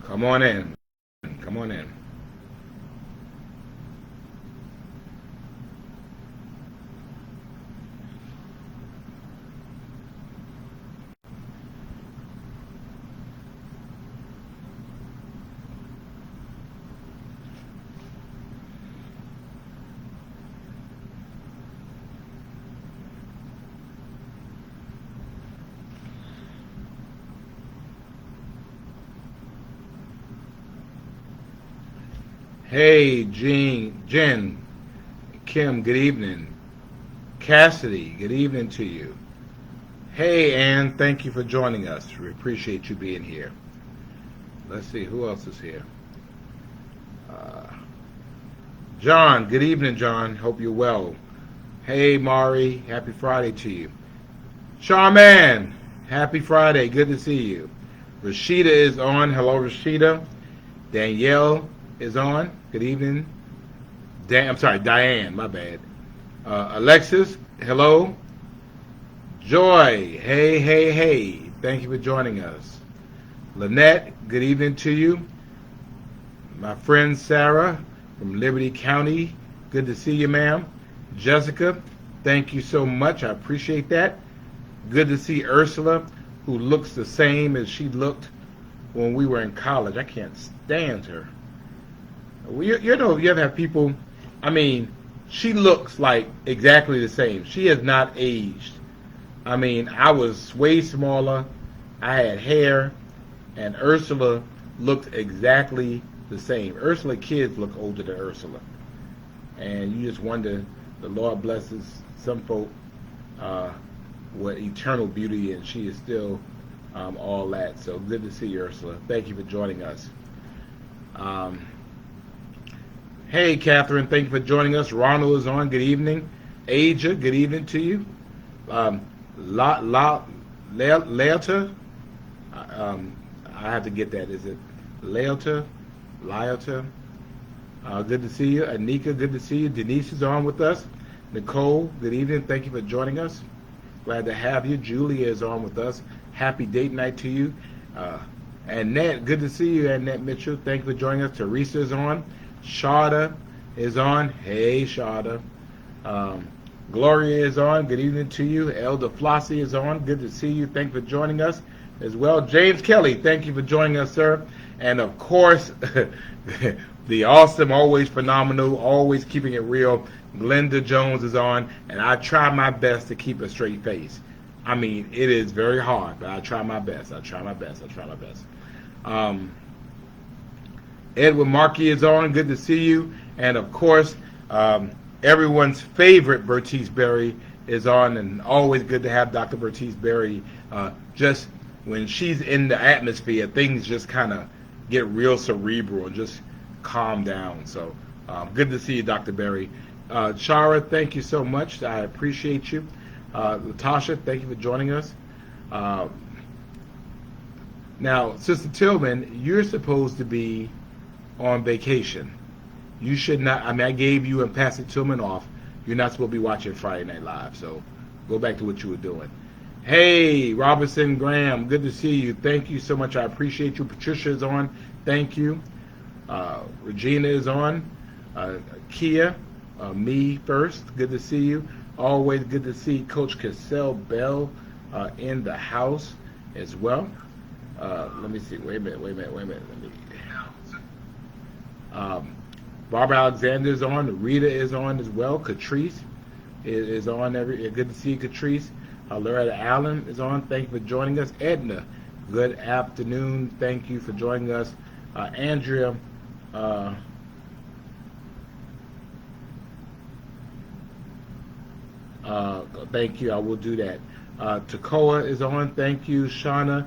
Come on in. Come on in. Hey, Jen, Kim, good evening. Cassidy, good evening to you. Hey, Ann, thank you for joining us. We appreciate you being here. Let's see, who else is here? Uh, John, good evening, John. Hope you're well. Hey, Mari, happy Friday to you. Charman, happy Friday. Good to see you. Rashida is on. Hello, Rashida. Danielle is on. Good evening. I'm sorry, Diane. My bad. Alexis, hello. Joy, hey, hey, hey. Thank you for joining us. Lynette, good evening to you. My friend Sarah from Liberty County, good to see you, ma'am. Jessica, thank you so much. I appreciate that. Good to see Ursula, who looks the same as she looked when we were in college. I can't stand her. You know, you ever have people, I mean, she looks like exactly the same. She has not aged. I mean, I was way smaller. I had hair, and Ursula looked exactly the same. Ursula kids look older than Ursula. And you just wonder, the Lord blesses some folk with eternal beauty, and she is still all that. So good to see you, Ursula. Thank you for joining us. Hey, Catherine, thank you for joining us. Ronald is on. Good evening. Aja, good evening to you. Leota, I have to get that. Is it Leota? Leota? Good to see you. Anika, good to see you. Denise is on with us. Nicole, good evening. Thank you for joining us. Glad to have you. Julia is on with us. Happy date night to you. Annette, good to see you. Annette Mitchell, thank you for joining us. Teresa is on. Shada is on. Hey, Shada. Gloria is on. Good evening to you. Elder Flossie is on. Good to see you. Thank you for joining us as well. James Kelly, thank you for joining us, sir. And of course, the awesome, always phenomenal, always keeping it real, Glenda Jones is on. And I try my best to keep a straight face. I mean, it is very hard, but I try my best. I try my best. Edward Markey is on. Good to see you. And of course, everyone's favorite Bertice Berry is on, and always good to have Dr. Bertice Berry. Just when she's in the atmosphere, things just kind of get real cerebral and just calm down. So good to see you, Dr. Berry. Shara, thank you so much. I appreciate you. Latasha, thank you for joining us. Now, Sister Tillman, you're supposed to be on vacation. You should not. I mean, I gave you and Pastor Tillman off. You're not supposed to be watching Friday Night Live. So go back to what you were doing. Hey, Robertson Graham, good to see you. Thank you so much. I appreciate you. Patricia is on. Thank you. Regina is on. Kia, me first. Good to see you. Always good to see Coach Cassell Bell in the house as well. Let me see. Wait a minute. Let me. Barbara Alexander is on. Rita is on as well. Catrice is on. Good to see you, Catrice. Loretta Allen is on. Thank you for joining us. Edna, good afternoon. Thank you for joining us. Andrea, thank you. I will do that. Takoa is on. Thank you. Shauna,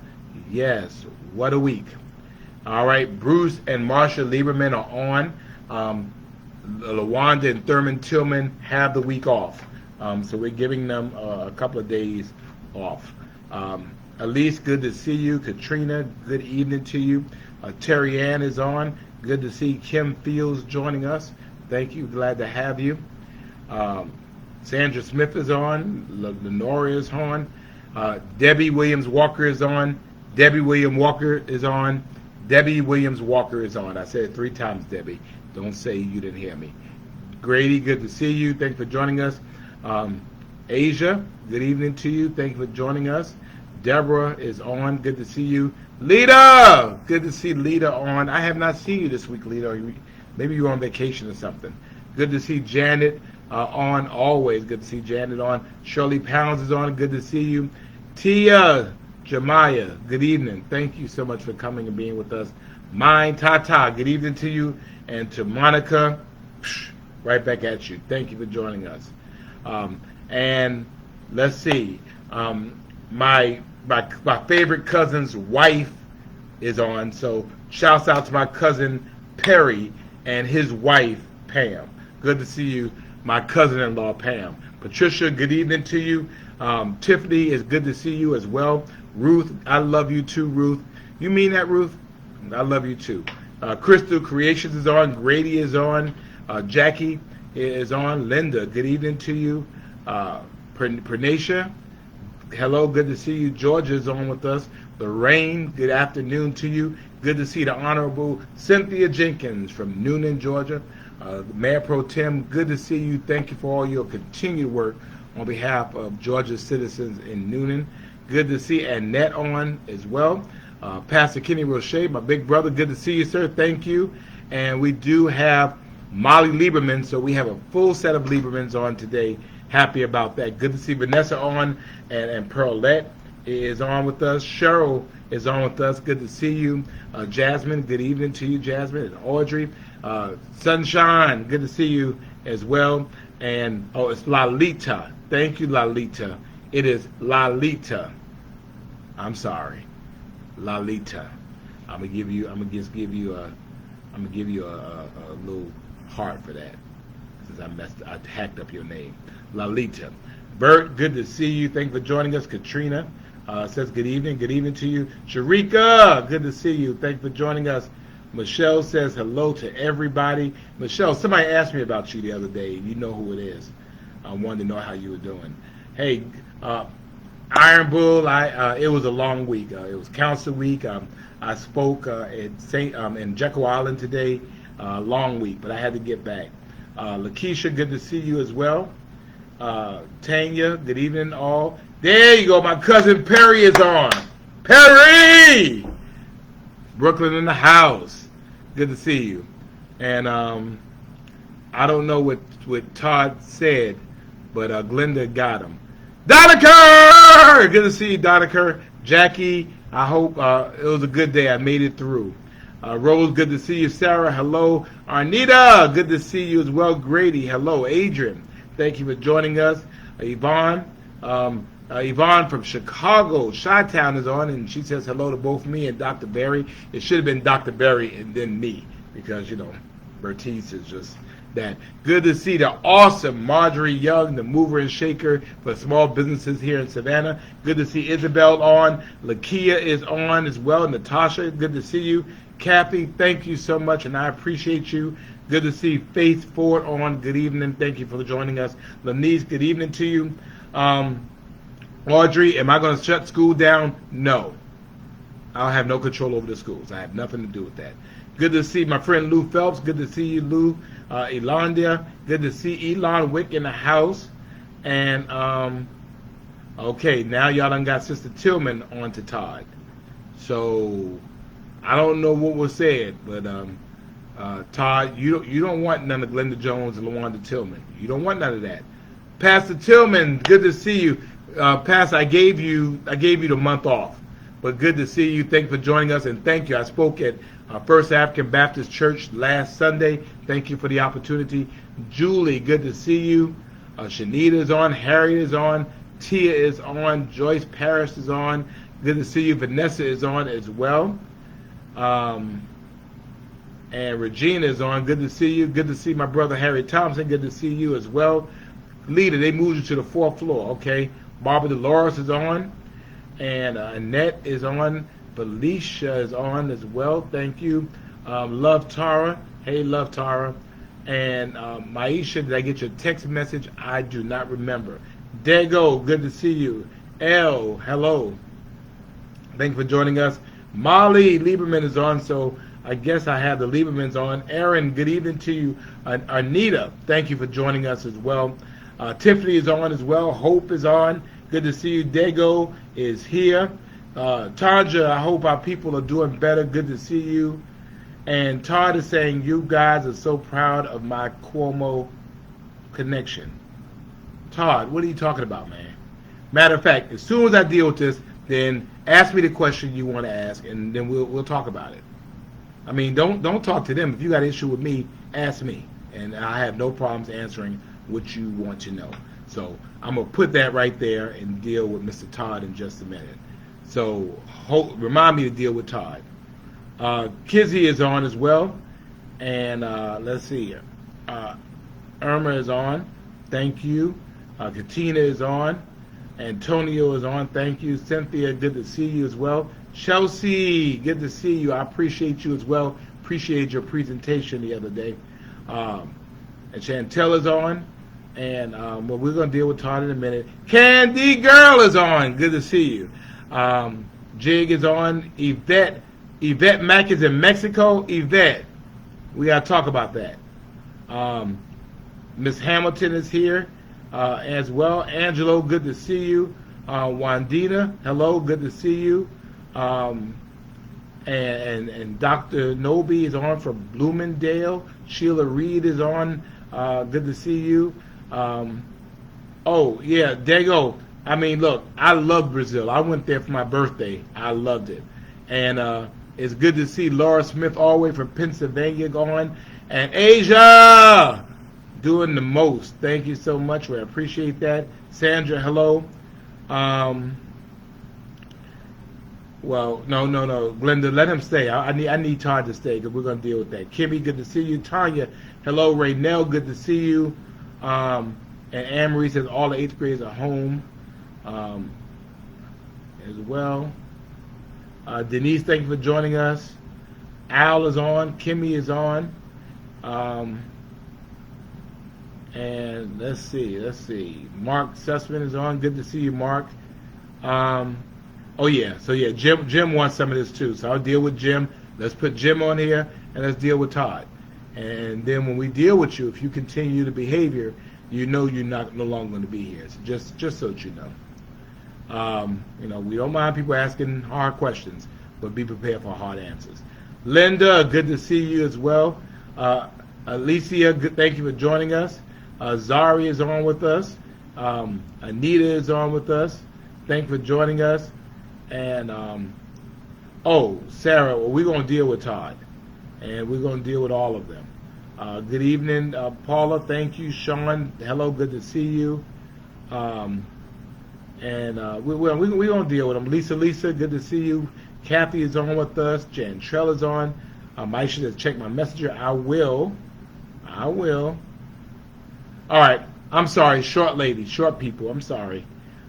yes. What a week. All right, Bruce and Marsha Lieberman are on. LaWanda and Thurman Tillman have the week off. So we're giving them a couple of days off. Elise, good to see you. Katrina, good evening to you. Terry Ann is on. Good to see Kim Fields joining us. Thank you. Glad to have you. Sandra Smith is on. Lenora is on. Debbie Williams Walker is on. Debbie William Walker is on. Debbie Williams Walker is on. I said it 3 times, Debbie. Don't say you didn't hear me. Grady, good to see you. Thanks for joining us. Asia, good evening to you. Thank you for joining us. Deborah is on. Good to see you. Lita, good to see Lita on. I have not seen you this week, Lita. Maybe you're on vacation or something. Good to see Janet on. Always good to see Janet on. Shirley Pounds is on. Good to see you. Tia Jemiah, good evening. Thank you so much for coming and being with us. Mine Tata, good evening to you. And to Monica, right back at you. Thank you for joining us. And let's see, my favorite cousin's wife is on, so shouts out to my cousin Perry and his wife Pam. Good to see you, my cousin-in-law Pam. Patricia, good evening to you. Tiffany, is good to see you as well. Ruth, I love you too, Ruth. You mean that, Ruth? I love you too. Crystal Creations is on. Grady is on. Jackie is on. Linda, good evening to you. Pernacia, hello, good to see you. Georgia is on with us. Lorraine, good afternoon to you. Good to see the Honorable Cynthia Jenkins from Noonan, Georgia. Mayor Pro Tem, good to see you. Thank you for all your continued work on behalf of Georgia's citizens in Noonan. Good to see Annette on as well. Pastor Kenny Roche, my big brother, good to see you, sir. Thank you. And we do have Molly Lieberman, so we have a full set of Liebermans on today. Happy about that. Good to see Vanessa on, and Pearlette is on with us. Cheryl is on with us. Good to see you. Jasmine, good evening to you, Jasmine. And Audrey. Sunshine, good to see you as well. And, it's Lalita. Thank you, Lalita. It is Lalita. I'm sorry. Lalita. I'm gonna give you a little heart for that, since I hacked up your name. Lalita. Bert, good to see you. Thank you for joining us. Katrina says good evening. Good evening to you. Sharika, good to see you. Thank you for joining us. Michelle says hello to everybody. Michelle, somebody asked me about you the other day. You know who it is. I wanted to know how you were doing. Hey, Iron Bull, it was a long week. It was Council Week. I spoke in Jekyll Island today. Long week, but I had to get back. Lakeisha, good to see you as well. Tanya, good evening all. There you go, my cousin Perry is on. Perry! Brooklyn in the house. Good to see you. And I don't know what Todd said, but Glenda got him. Donaker! Good to see you, Donaker. Jackie, I hope it was a good day. I made it through. Rose, good to see you. Sarah, hello. Arnita, good to see you as well. Grady, hello. Adrian, thank you for joining us. Yvonne from Chicago, Chi-Town is on, and she says hello to both me and Dr. Berry. It should have been Dr. Berry and then me, because, Bertice is just that. Good to see the awesome Marjorie Young, the mover and shaker for small businesses here in Savannah. Good to see Isabel on. Lakia is on as well. Natasha, good to see you. Kathy, thank you so much, and I appreciate you. Good to see Faith Ford on. Good evening. Thank you for joining us. Lenise, good evening to you. Audrey, am I going to shut school down? No. I'll have no control over the schools. I have nothing to do with that. Good to see my friend Lou Phelps. Good to see you, Lou. Elandia. Good to see Elon Wick in the house. And, okay, now y'all done got Sister Tillman on to Todd. So, I don't know what was said, but Todd, you don't want none of Glenda Jones and LaWanda Tillman. You don't want none of that. Pastor Tillman, good to see you. Pastor, I gave you the month off, but good to see you. Thank you for joining us, and thank you. I spoke at First African Baptist Church last Sunday. Thank you for the opportunity. Julie, good to see you. Shanita is on. Harriet is on. Tia is on. Joyce Parrish is on. Good to see you. Vanessa is on as well. And Regina is on. Good to see you. Good to see my brother Harry Thompson. Good to see you as well. Leader, they moved you to the 4th floor, okay? Barbara Dolores is on. And Annette is on. Felicia is on as well. Thank you. Love Tara. Hey, Love Tara. And Maisha, did I get your text message? I do not remember. Dago, good to see you. L, hello. Thank you for joining us. Molly Lieberman is on, so I guess I have the Liebermans on. Aaron, good evening to you. Anita, thank you for joining us as well. Tiffany is on as well. Hope is on. Good to see you. Dago is here. Tanja, I hope our people are doing better. Good to see you. And Todd is saying, you guys are so proud of my Cuomo connection. Todd, what are you talking about, man? Matter of fact, as soon as I deal with this, then ask me the question you want to ask, and then we'll talk about it. I mean, don't talk to them. If you got an issue with me, ask me, and I have no problems answering what you want to know. So I'm gonna put that right there and deal with Mr. Todd in just a minute. So remind me to deal with Todd. Kizzy is on as well, and let's see here. Irma is on. Thank you. Katina is on. Antonio is on. Thank you. Cynthia, good to see you as well. Chelsea, good to see you. I appreciate you as well. Appreciate your presentation the other day. And Chantel is on. And well, we're going to deal with Todd in a minute. Candy Girl is on. Good to see you. Jig is on. Yvette Mack is in Mexico. Yvette, we got to talk about that. Miss Hamilton is here as well. Angelo, good to see you. Wandina, hello, good to see you. And Dr. Nobi is on from Bloomingdale. Sheila Reed is on. Good to see you. Oh, yeah, Dago. I mean, look, I love Brazil. I went there for my birthday. I loved it. And it's good to see Laura Smith all the way from Pennsylvania on. And Asia doing the most. Thank you so much. We appreciate that. Sandra, hello. Well, no. Glenda, let him stay. I need Todd to stay because we're going to deal with that. Kimmy, good to see you. Tanya, hello. Raynell, good to see you. And Anne-Marie says all the 8th graders are home as well. Denise, thank you for joining us. Al is on. Kimmy is on. And let's see. Mark Sussman is on. Good to see you, Mark. Oh yeah. So yeah, Jim wants some of this too. So I'll deal with Jim. Let's put Jim on here, and let's deal with Todd. And then when we deal with you, if you continue the behavior, you know you're no longer going to be here. So just so that you know. We don't mind people asking hard questions, but be prepared for hard answers. Linda, good to see you as well. Alicia, thank you for joining us. Zari is on with us. Anita is on with us. Thank you for joining us. And, Sarah, well, we're going to deal with Todd. And we're going to deal with all of them. Good evening, Paula. Thank you. Sean, hello. Good to see you. And we're going to deal with them. Lisa, good to see you. Kathy is on with us. Jantrell is on. I should have checked my messenger. I will. All right. I'm sorry. Short ladies, short people. I'm sorry.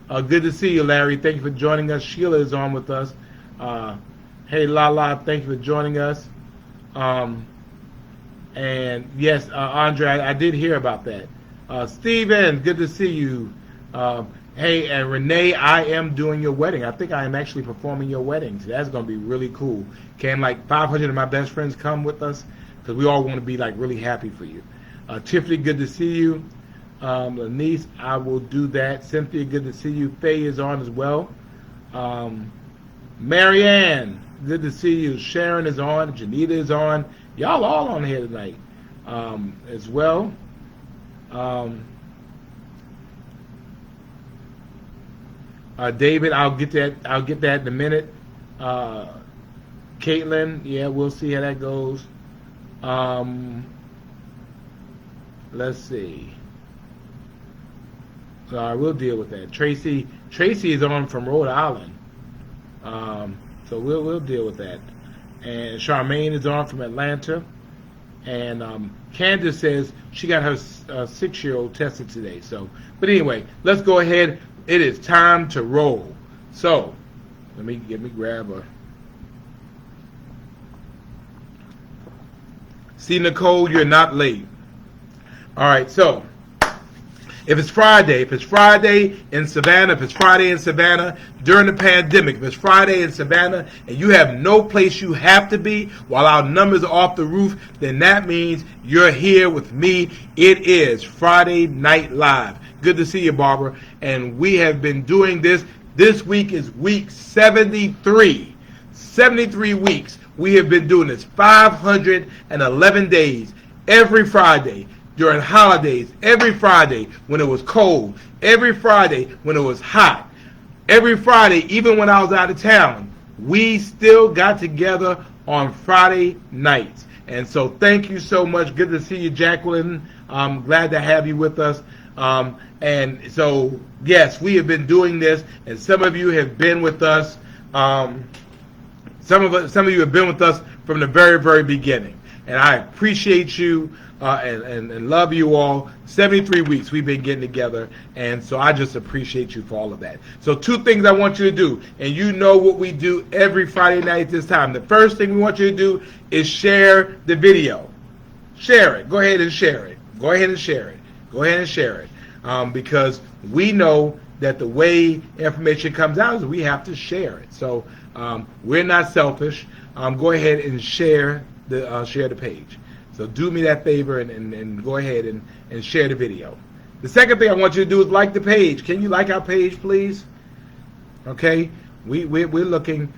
Good to see you, Larry. Thank you for joining us. Sheila is on with us. Hey, Lala, thank you for joining us. And yes, Andre, I did hear about that. Steven, good to see you. Hey, and Renee, I am doing your wedding. I think I am actually performing your wedding. So that's going to be really cool. Can like 500 of my best friends come with us? Because we all want to be like really happy for you. Tiffany, good to see you. Lanice, I will do that. Cynthia, good to see you. Faye is on as well. Marianne, good to see you. Sharon is on. Janita is on. Y'all all on here tonight as well. David, I'll get that in a minute. Caitlin, yeah, we'll see how that goes. Let's see. We'll deal with that. Tracy is on from Rhode Island. So we'll deal with that. And Charmaine is on from Atlanta. And Candace says she got her 6-year-old tested today. So, but anyway, let's go ahead. It is time to roll. So, let me grab a. See, Nicole, you're not late. All right, so If it's Friday in Savannah, if it's Friday in Savannah during the pandemic, if it's Friday in Savannah and you have no place you have to be while our numbers are off the roof, then that means you're here with me. It is Friday Night Live. Good to see you, Barbara. And we have been doing this. This week is week 73. 73 weeks. We have been doing this 511 days every Friday. During holidays, every Friday when it was cold, every Friday when it was hot, every Friday, even when I was out of town, we still got together on Friday nights. And so thank you so much. Good to see you, Jacqueline. I'm glad to have you with us. And so, yes, we have been doing this, and some of you have been with us. Some of you have been with us from the very, very beginning. And I appreciate you. And love you all. 73 weeks we've been getting together, and so I just appreciate you for all of that. So 2 things I want you to do, and you know what we do every Friday night at this time. The first thing we want you to do is share the video. Share it. Go ahead and share it. Go ahead and share it. Go ahead and share it. Because we know that the way information comes out is we have to share it. So we're not selfish. Go ahead and share the page. So do me that favor and go ahead and share the video. The second thing I want you to do is like the page. Can you like our page, please? Okay? We're looking.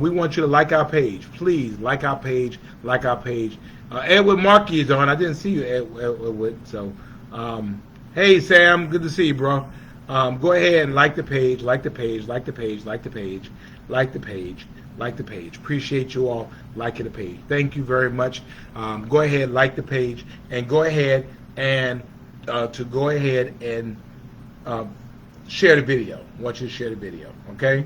We want you to like our page. Please like our page. Like our page. Edward Markey is on. I didn't see you, Edward. So, hey, Sam. Good to see you, bro. Go ahead and like the page. Like the page. Like the page. Like the page. Like the page. Like the page. Appreciate you all liking the page. Thank you very much. Go ahead, like the page, and go ahead and share the video. I want you to share the video, okay?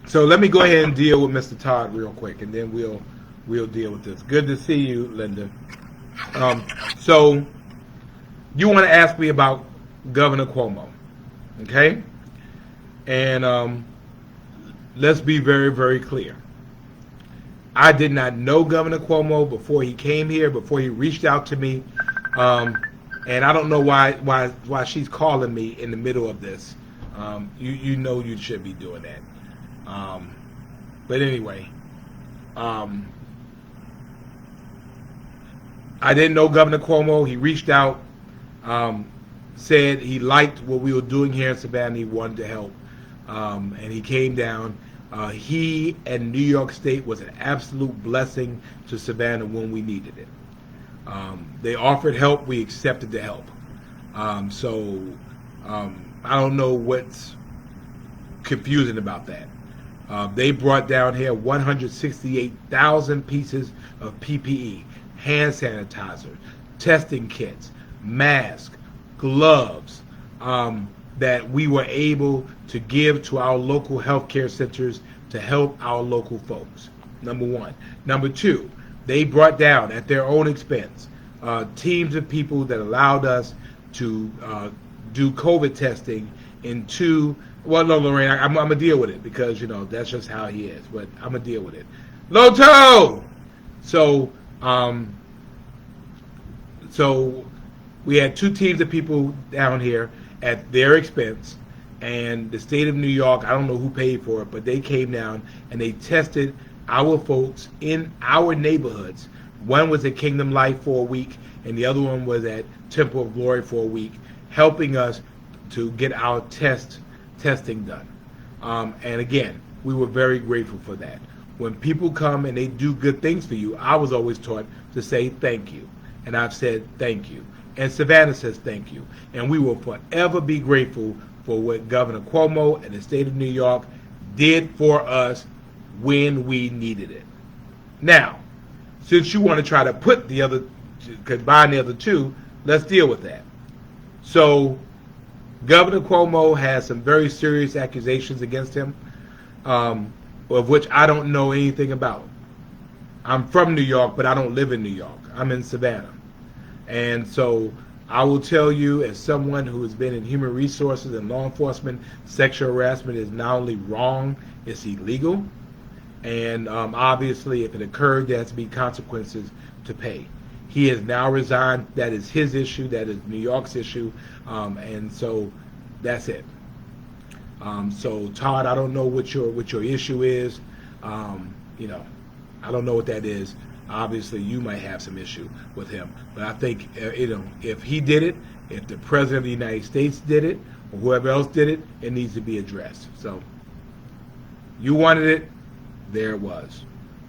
So let me go ahead and deal with Mr. Todd real quick, and then we'll deal with this. Good to see you, Linda. So you want to ask me about Governor Cuomo, okay? And let's be very, very clear. I did not know Governor Cuomo before he came here, before he reached out to me, and I don't know why she's calling me in the middle of this. You know you should be doing that. But anyway, I didn't know Governor Cuomo. He reached out, said he liked what we were doing here in Savannah. He wanted to help, and he came down. He and New York State was an absolute blessing to Savannah when we needed it. They offered help. We accepted the help. So I don't know what's confusing about that. They brought down here 168,000 pieces of PPE, hand sanitizer, testing kits, masks, gloves, that we were able to give to our local healthcare centers to help our local folks. Number one. Number two, they brought down at their own expense teams of people that allowed us to do COVID testing in 2. Well, no, Lorraine, I'm gonna deal with it because that's just how he is. But I'm gonna deal with it. Loto. So we had 2 teams of people down here at their expense, and the state of New York, I don't know who paid for it, but they came down and they tested our folks in our neighborhoods. One was at Kingdom Life for a week, and the other one was at Temple of Glory for a week, helping us to get our testing done. And again, we were very grateful for that. When people come and they do good things for you, I was always taught to say thank you. And I've said thank you. And Savannah says thank you. And we will forever be grateful for what Governor Cuomo and the state of New York did for us when we needed it. Now, since you want to try to put combine the other 2, let's deal with that. So, Governor Cuomo has some very serious accusations against him, of which I don't know anything about. I'm from New York, but I don't live in New York. I'm in Savannah. And so I will tell you, as someone who has been in human resources and law enforcement, sexual harassment is not only wrong, it's illegal. And obviously, if it occurred, there has to be consequences to pay. He has now resigned. That is his issue. That is New York's issue. And so that's it. So Todd, I don't know what your issue is. You know, I don't know what that is. Obviously, you might have some issue with him, but I think you know, if he did it, if the President of the United States did it, or whoever else did it, it needs to be addressed. So you wanted it, there it was.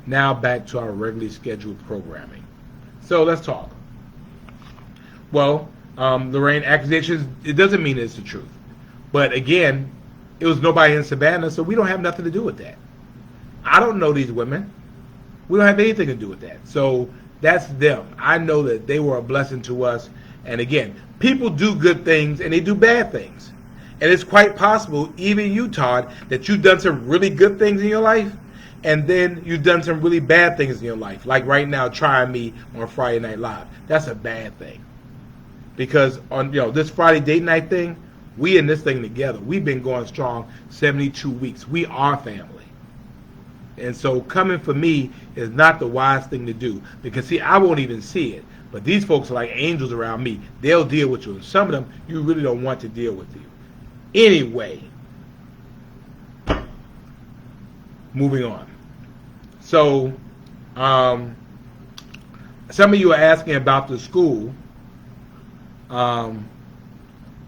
Now back to our regularly scheduled programming. So let's talk. Well, Lorraine, accusations, it doesn't mean it's the truth. But again, it was nobody in Savannah, so we don't have nothing to do with that. I don't know these women. We don't have anything to do with that. So that's them. I know that they were a blessing to us. And again, people do good things and they do bad things. And it's quite possible, even you, Todd, that you've done some really good things in your life, and then you've done some really bad things in your life. Like right now, trying me on Friday Night Live. That's a bad thing. Because on this Friday date night thing, we in this thing together. We've been going strong 72 weeks. We are family. And so coming for me is not the wise thing to do. Because, see, I won't even see it. But these folks are like angels around me. They'll deal with you. And some of them, you really don't want to deal with you. Anyway, moving on. So, some of you are asking about the school. And,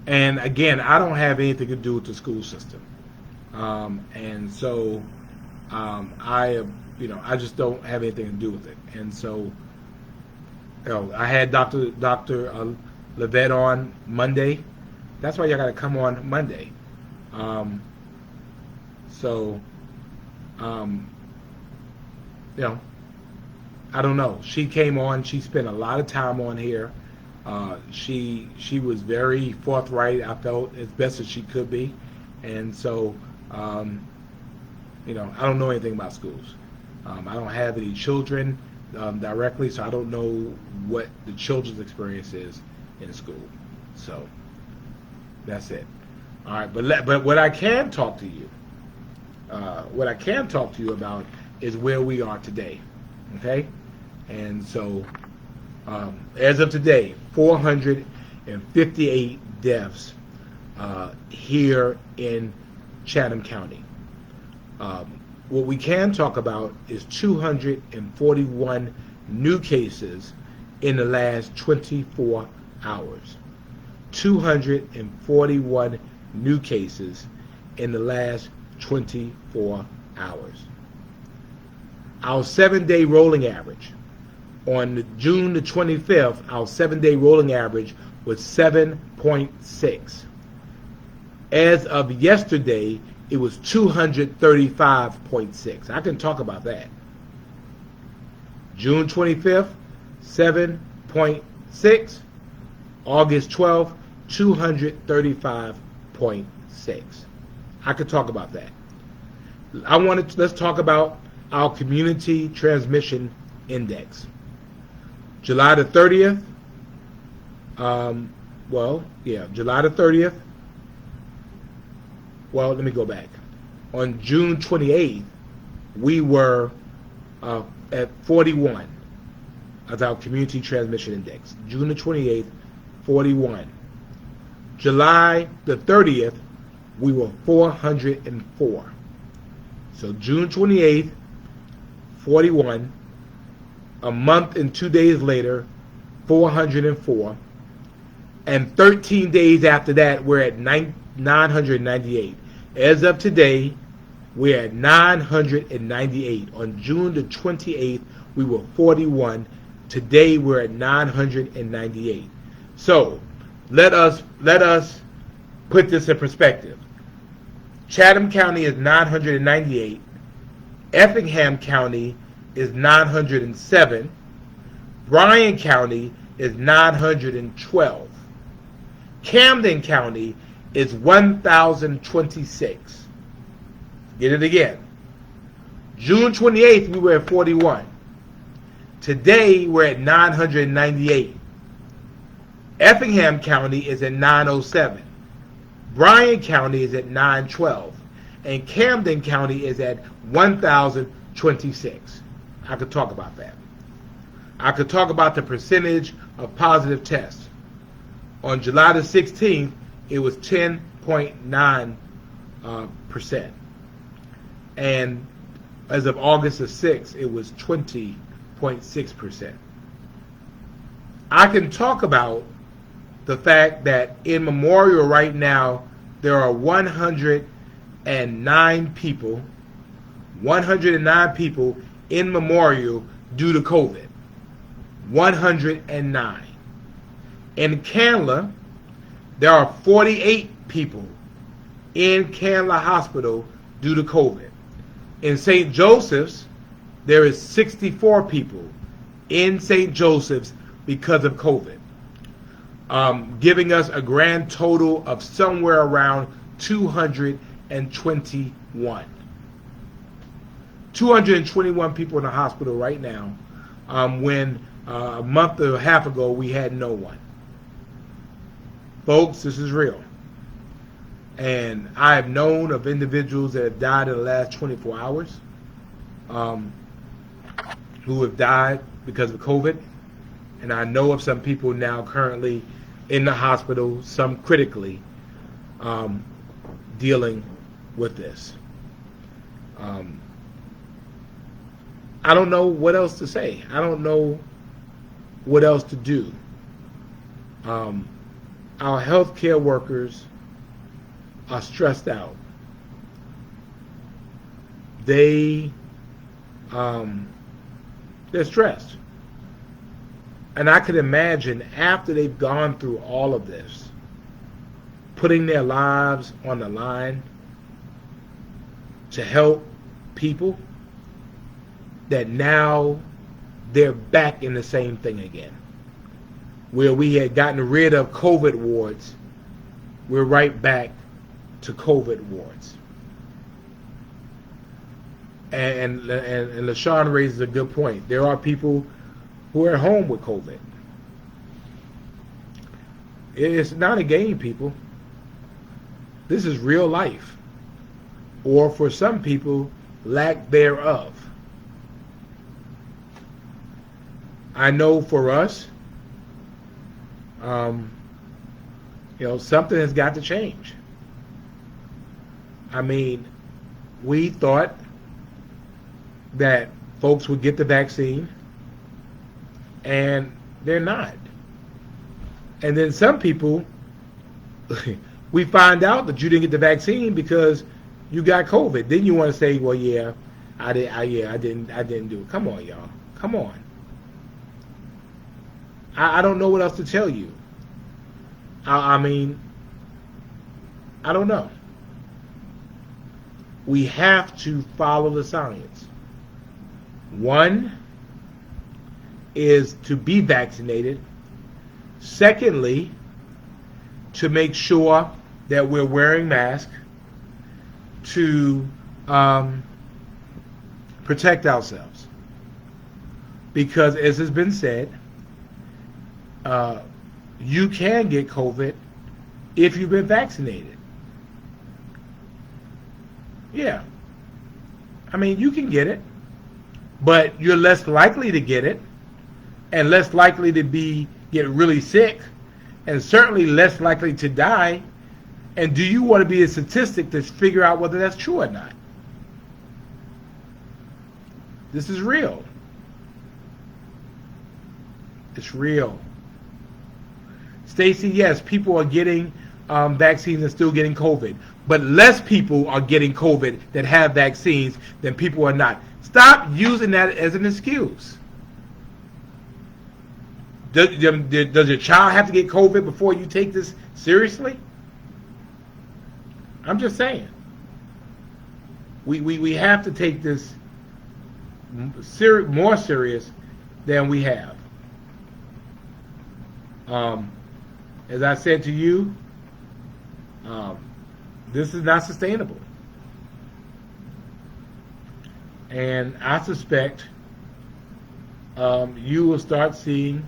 again, I don't have anything to do with the school system. And so... I just don't have anything to do with it. And so, I had Dr. Levette on Monday. That's why y'all got to come on Monday. I don't know. She came on. She spent a lot of time on here. She was very forthright, I felt, as best as she could be. And so, I don't know anything about schools. I don't have any children directly, so I don't know what the children's experience is in school. So that's it. All right, but what I can talk to you, about is where we are today. Okay, and so as of today, 458 deaths here in Chatham County. What we can talk about is 241 new cases in the last 24 hours. 241 new cases in the last 24 hours. Our 7-day rolling average, on June the 25th, our 7-day rolling average was 7.6. As of yesterday, it was 235.6. I can talk about that. June 25th, 7.6. August 12th, 235.6. I could talk about that. Let's talk about our community transmission index. July the 30th, July the 30th, well, let me go back. On June 28th, we were at 41 as our community transmission index. June the 28th, 41. July the 30th, we were 404. So June 28th, 41. A month and 2 days later, 404. And 13 days after that, we're at 998. As of today, we're at 998. On June the 28th, we were 41. Today, we're at 998. So, let us put this in perspective. Chatham County is 998. Effingham County is 907. Bryan County is 912. Camden County is 1,026. Get it again. June 28th, we were at 41. Today, we're at 998. Effingham County is at 907. Bryan County is at 912. And Camden County is at 1,026. I could talk about that. I could talk about the percentage of positive tests. On July the 16th, it was 10.9%. And as of August the 6th, it was 20.6%. I can talk about the fact that in Memorial right now, there are 109 people in Memorial due to COVID. 109. In Candler, there are 48 people in Candler Hospital due to COVID. In St. Joseph's, there is 64 people in St. Joseph's because of COVID, giving us a grand total of somewhere around 221. 221 people in the hospital right now, when a month or a half ago we had no one. Folks, this is real. And I have known of individuals that have died in the last 24 hours, who have died because of COVID. And I know of some people now currently in the hospital, some critically, dealing with this. I don't know what else to say. I don't know what else to do. Our healthcare workers are stressed out. They're stressed. And I could imagine after they've gone through all of this, putting their lives on the line to help people, that now they're back in the same thing again. Where we had gotten rid of COVID wards, we're right back to COVID wards. And LaShawn raises a good point. There are people who are at home with COVID. It's not a game, people. This is real life. Or for some people, lack thereof. I know for us, something has got to change. I mean, we thought that folks would get the vaccine, and they're not. And then some people, we find out that you didn't get the vaccine because you got COVID. Then you want to say, well, yeah, I didn't do it. Come on, y'all. Come on. I don't know what else to tell you. I mean, I don't know. We have to follow the science. One is to be vaccinated. Secondly, to make sure that we're wearing masks to protect ourselves. Because as has been said, you can get COVID if you've been vaccinated. Yeah. I mean, you can get it, but you're less likely to get it, and less likely to get really sick, and certainly less likely to die. And do you want to be a statistic to figure out whether that's true or not? This is real. It's real. Stacy, yes, people are getting vaccines and still getting COVID, but less people are getting COVID that have vaccines than people are not. Stop using that as an excuse. Does your child have to get COVID before you take this seriously? I'm just saying. We have to take this more serious than we have. As I said to you, this is not sustainable. And I suspect you will start seeing,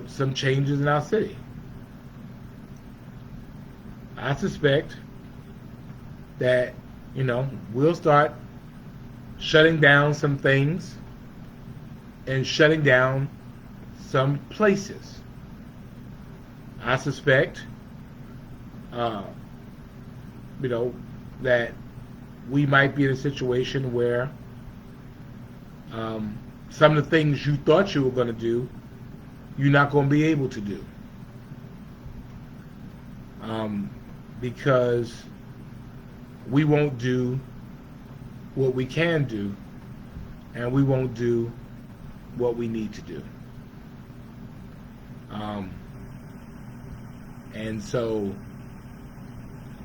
some changes in our city. I suspect that, we'll start shutting down some things and shutting down some places. I suspect, that we might be in a situation where some of the things you thought you were going to do, you're not going to be able to do. Because we won't do what we can do, and we won't do what we need to do. And so,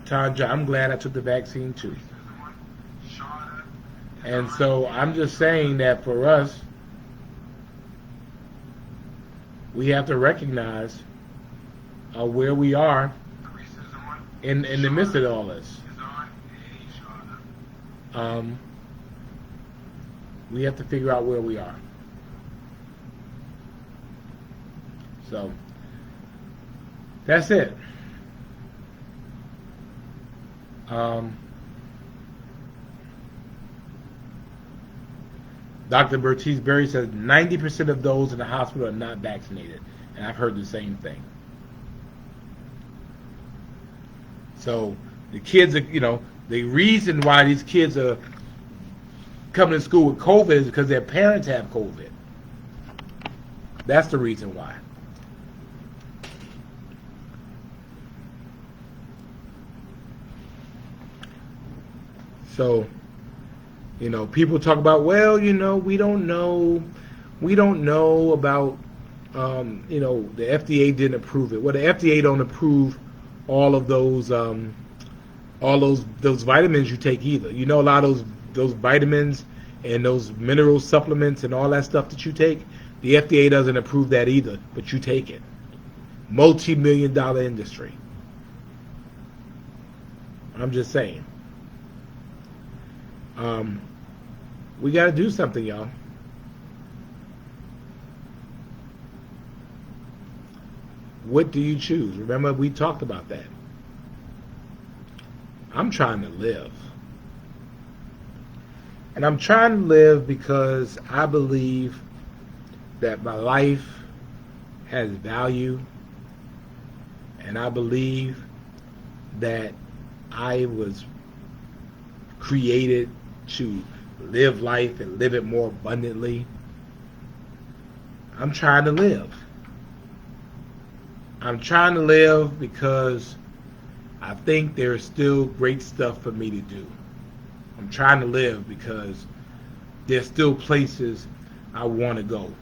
Tanja, I'm glad I took the vaccine too. And so I'm just saying that for us, we have to recognize where we are in the midst of all this. We have to figure out where we are. So that's it. Dr. Bertice Berry says 90% of those in the hospital are not vaccinated, and I've heard the same thing. So the kids are, the reason why these kids are coming to school with COVID is because their parents have COVID. That's the reason why. So, people talk about, well, we don't know about, the FDA didn't approve it. Well, the FDA don't approve all of those vitamins you take either. A lot of those vitamins and those mineral supplements and all that stuff that you take, the FDA doesn't approve that either, but you take it. Multi-million-dollar industry. I'm just saying. We got to do something, y'all. What do you choose? Remember, we talked about that. I'm trying to live. And I'm trying to live because I believe that my life has value. And I believe that I was created to live life and live it more abundantly. I'm trying to live. I'm trying to live because I think there's still great stuff for me to do. I'm trying to live because there's still places I want to go.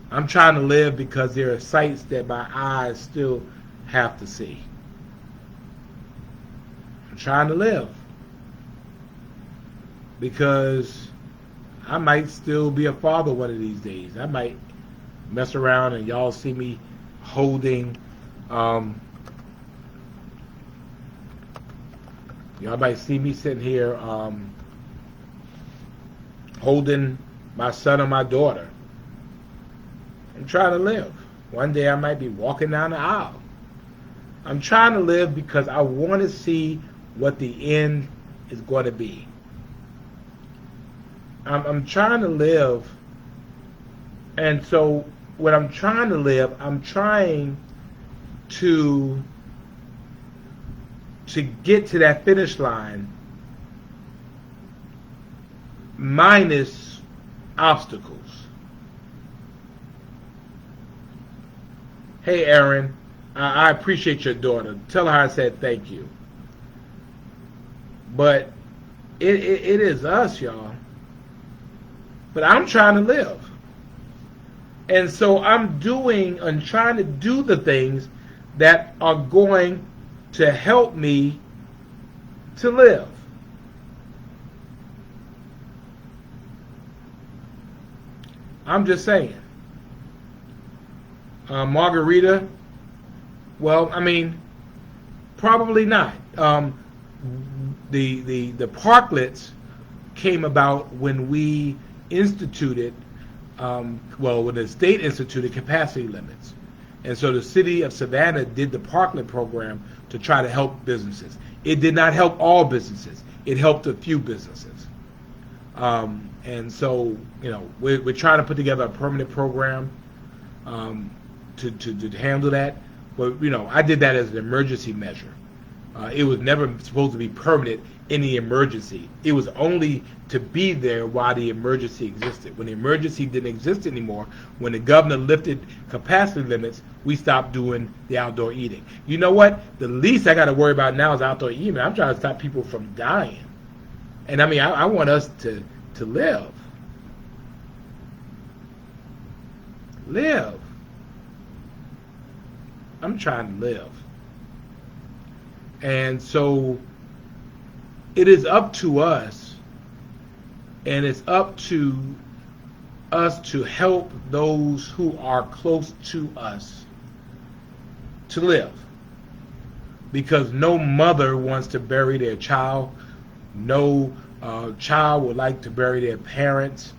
I'm trying to live because there are sights that my eyes still have to see. I'm trying to live because I might still be a father one of these days. I might mess around and y'all see me holding, y'all might see me sitting here holding my son or my daughter. I'm trying to live. One day I might be walking down the aisle. I'm trying to live because I want to see what the end is going to be. I'm trying to live, and so when I'm trying to live, I'm trying to get to that finish line minus obstacles. Hey, Aaron, I appreciate your daughter. Tell her I said thank you. But it is us, y'all. But I'm trying to live. And so I'm trying to do the things that are going to help me to live. I'm just saying. Margarita, well, I mean, probably not. The parklets came about when we instituted, when the state instituted capacity limits. And so the city of Savannah did the parklet program to try to help businesses. It did not help all businesses. It helped a few businesses. And so, we're trying to put together a permanent program to handle that. But, I did that as an emergency measure. It was never supposed to be permanent in the emergency. It was only to be there while the emergency existed. When the emergency didn't exist anymore, when the governor lifted capacity limits, we stopped doing the outdoor eating. You know what? The least I got to worry about now is outdoor eating. I'm trying to stop people from dying. And I mean, I want us to live. Live. I'm trying to live. And so it is up to us, and it's up to us to help those who are close to us to live. Because no mother wants to bury their child. No child would like to bury their parents.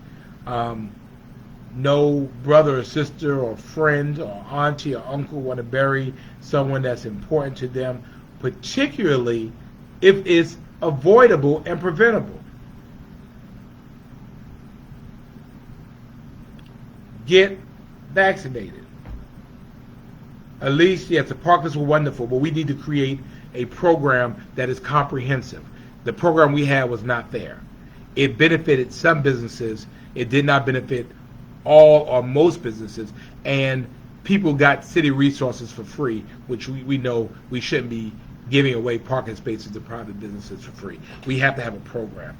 No brother or sister or friend or auntie or uncle want to bury someone that's important to them, particularly if it's avoidable and preventable. Get vaccinated. At least, yes, the parkas were wonderful, but we need to create a program that is comprehensive. The program we had was not there. It benefited some businesses. It did not benefit all or most businesses, and people got city resources for free, which we know we shouldn't be giving away parking spaces to private businesses for free. We have to have a program.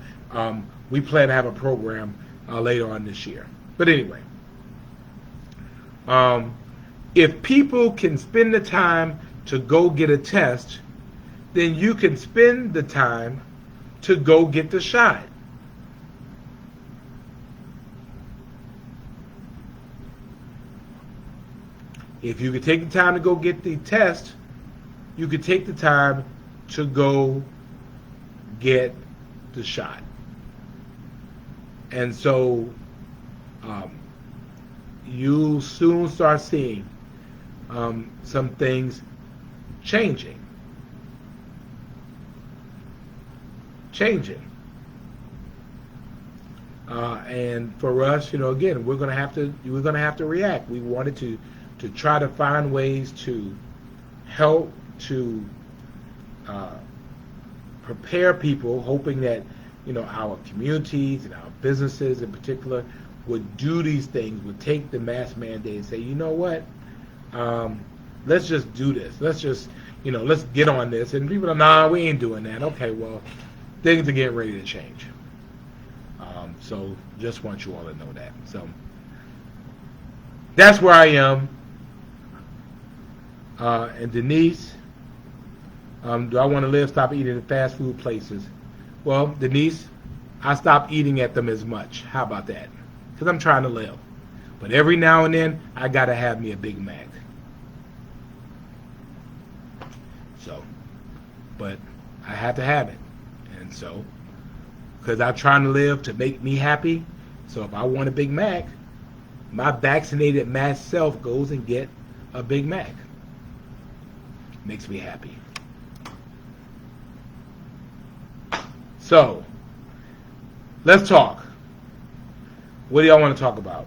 We plan to have a program later on this year. But anyway, if people can spend the time to go get a test, then you can spend the time to go get the shot. If you could take the time to go get the test, you could take the time to go get the shot. And so you'll soon start seeing some things changing. And for us, again, we're gonna have to react. We wanted to try to find ways to help to prepare people, hoping that our communities and our businesses in particular would do these things, would take the mask mandate and say, you know what, let's just do this. Let's just let's get on this. And people are, nah, we ain't doing that. Okay, well, things are getting ready to change. So just want you all to know that. So that's where I am. And Denise, do I want to live? Stop eating at fast food places. Well, Denise, I stopped eating at them as much. How about that? Because I'm trying to live. But every now and then, I got to have me a Big Mac. So, but I have to have it. And so, because I'm trying to live to make me happy, so if I want a Big Mac, my vaccinated masked self goes and get a Big Mac. Makes me happy. So, let's talk. What do y'all want to talk about?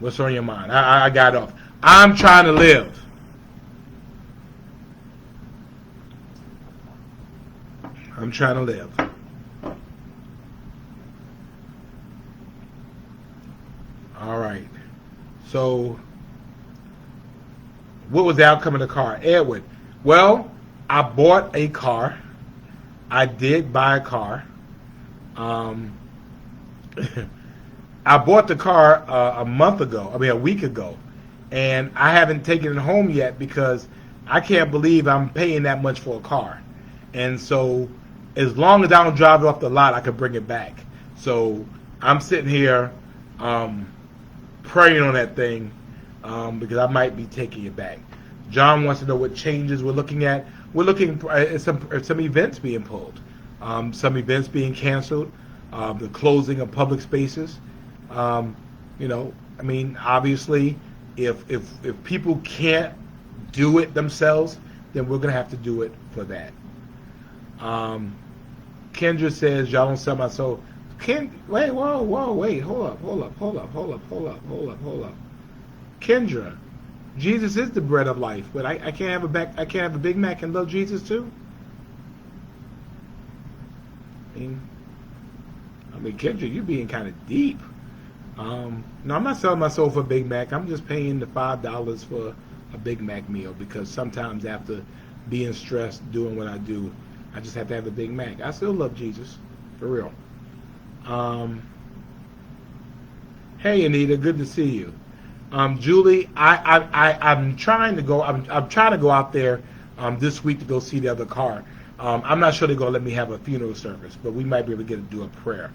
What's on your mind? I got off. I'm trying to live. I'm trying to live. All right. So, what was the outcome of the car? Edward. Well, I bought a car. I did buy a car. I bought the car a week ago, and I haven't taken it home yet because I can't believe I'm paying that much for a car. And so, as long as I don't drive it off the lot, I can bring it back. So, I'm sitting here praying on that thing because I might be taking it back. John wants to know what changes we're looking at. We're looking at some events being pulled, some events being canceled, the closing of public spaces. Obviously, if people can't do it themselves, then we're going to have to do it for that. Kendra says, y'all don't sell my soul. Wait, whoa, wait, hold up. Kendra, Jesus is the bread of life, but I can't have I can't have a Big Mac and love Jesus too. I mean, Kendra, you're being kind of deep. No, I'm not selling my soul for a Big Mac. I'm just paying the $5 for a Big Mac meal because sometimes after being stressed, doing what I do, I just have to have a Big Mac. I still love Jesus, for real. Um, hey, Anita, good to see you. Julie, I'm trying to go. I'm trying to go out there this week to go see the other car. I'm not sure they're gonna let me have a funeral service, but we might be able to get to do a prayer.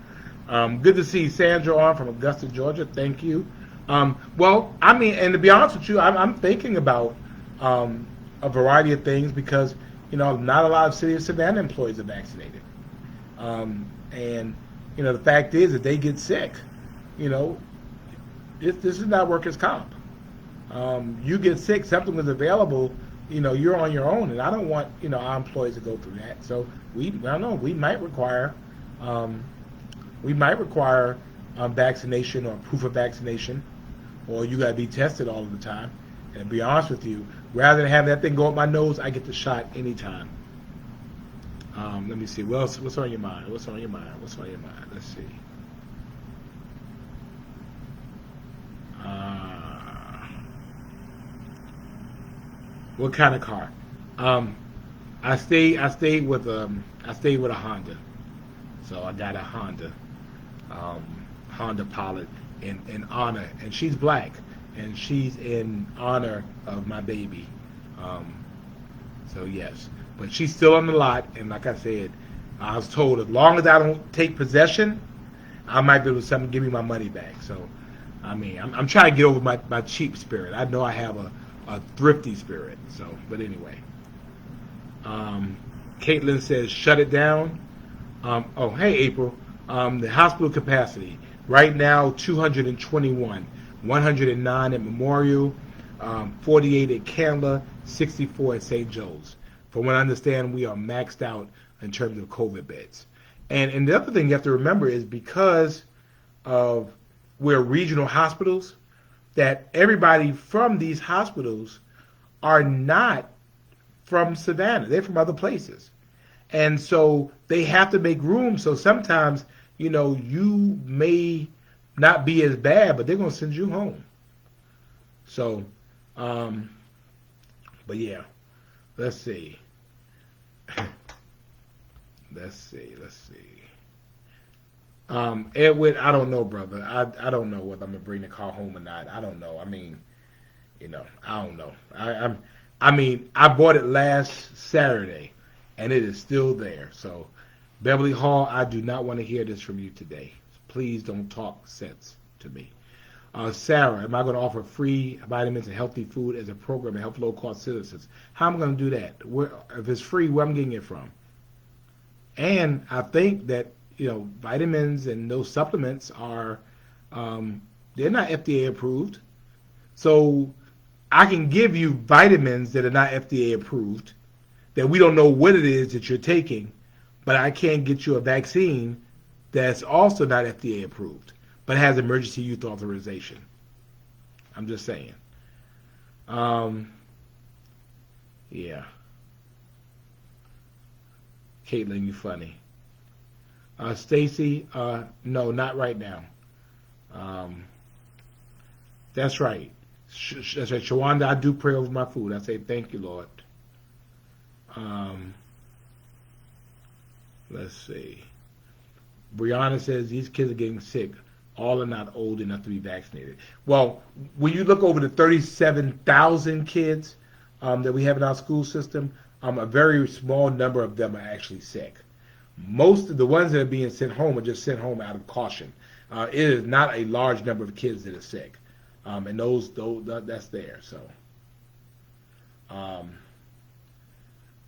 Good to see Sandra on from Augusta, Georgia. Thank you. Well, I mean, and to be honest with you, I'm thinking about a variety of things because not a lot of City of Savannah employees are vaccinated, and the fact is that they get sick. You know, this is not workers' comp. You get sick, something is available. You're on your own, and I don't want our employees to go through that. So I don't know. We might require. Vaccination or proof of vaccination, or you got to be tested all of the time. And to be honest with you, rather than have that thing go up my nose, I get the shot anytime. Let me see. What's on your mind? Let's see. What kind of car? I stayed with a Honda. So I got a Honda Pilot in honor, and she's black, and she's in honor of my baby. So yes, but she's still on the lot, and like I said, I was told as long as I don't take possession, I might be able to give me my money back. So, I mean, I'm trying to get over my cheap spirit. I know I have a thrifty spirit. So, but anyway, Caitlin says shut it down. Oh, hey, April. The hospital capacity right now 221, 109 at Memorial, 48 at Candler, 64 at St. Joe's. From what I understand, we are maxed out in terms of COVID beds. And the other thing you have to remember is because of we're regional hospitals, that everybody from these hospitals are not from Savannah. They're from other places. And so they have to make room. So sometimes, you may not be as bad, but they're going to send you home. So, but yeah, let's see. Let's see. Edwin, I don't know, brother. I don't know whether I'm going to bring the car home or not. I don't know. I mean, I don't know. I bought it last Saturday, and it is still there. So, Beverly Hall, I do not want to hear this from you today. Please don't talk sense to me. Sarah, am I going to offer free vitamins and healthy food as a program to help low-cost citizens? How am I going to do that? If it's free, where am I getting it from? And I think that, vitamins and those supplements are, they're not FDA approved. So I can give you vitamins that are not FDA approved, that we don't know what it is that you're taking, but I can't get you a vaccine that's also not FDA approved, but has emergency use authorization. I'm just saying. Yeah. Caitlin, you funny. Stacy, no, not right now. That's right. That's right. Shawanda, I do pray over my food. I say, thank you, Lord. Let's see. Brianna says these kids are getting sick. All are not old enough to be vaccinated. Well, when you look over the 37,000 kids that we have in our school system, a very small number of them are actually sick. Most of the ones that are being sent home are just sent home out of caution. It is not a large number of kids that are sick, and those that's there. So,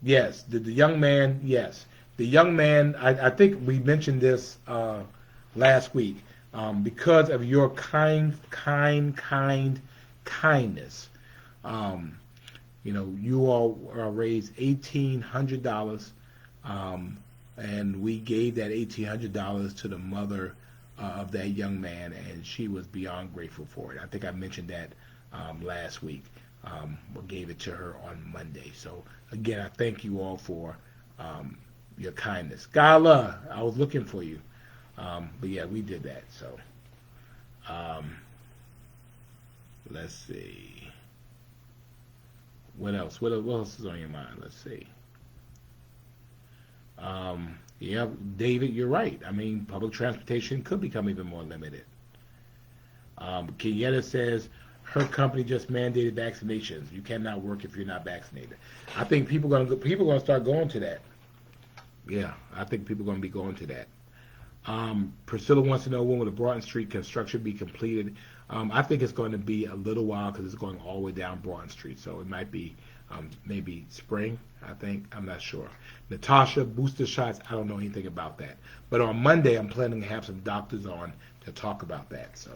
yes, the young man. Yes, the young man. I think we mentioned this last week. Because of your kindness, you all raised $1,800 and we gave that $1,800 to the mother of that young man, and she was beyond grateful for it. I think I mentioned that last week. We gave it to her on Monday. So again, I thank you all for your kindness. Gala, I was looking for you, but yeah, we did that. So let's see. What else? What else is on your mind? Let's see. Yeah, David, you're right. I mean, public transportation could become even more limited. Kenyatta says her company just mandated vaccinations. You cannot work if you're not vaccinated. I think people are gonna start going to that. Yeah, I think people are gonna be going to that. Priscilla wants to know, when will the Broughton Street construction be completed? I think it's going to be a little while because it's going all the way down Broughton Street, so it might be maybe spring, I think. I'm not sure. Natasha, booster shots, I don't know anything about that. But on Monday, I'm planning to have some doctors on to talk about that. So,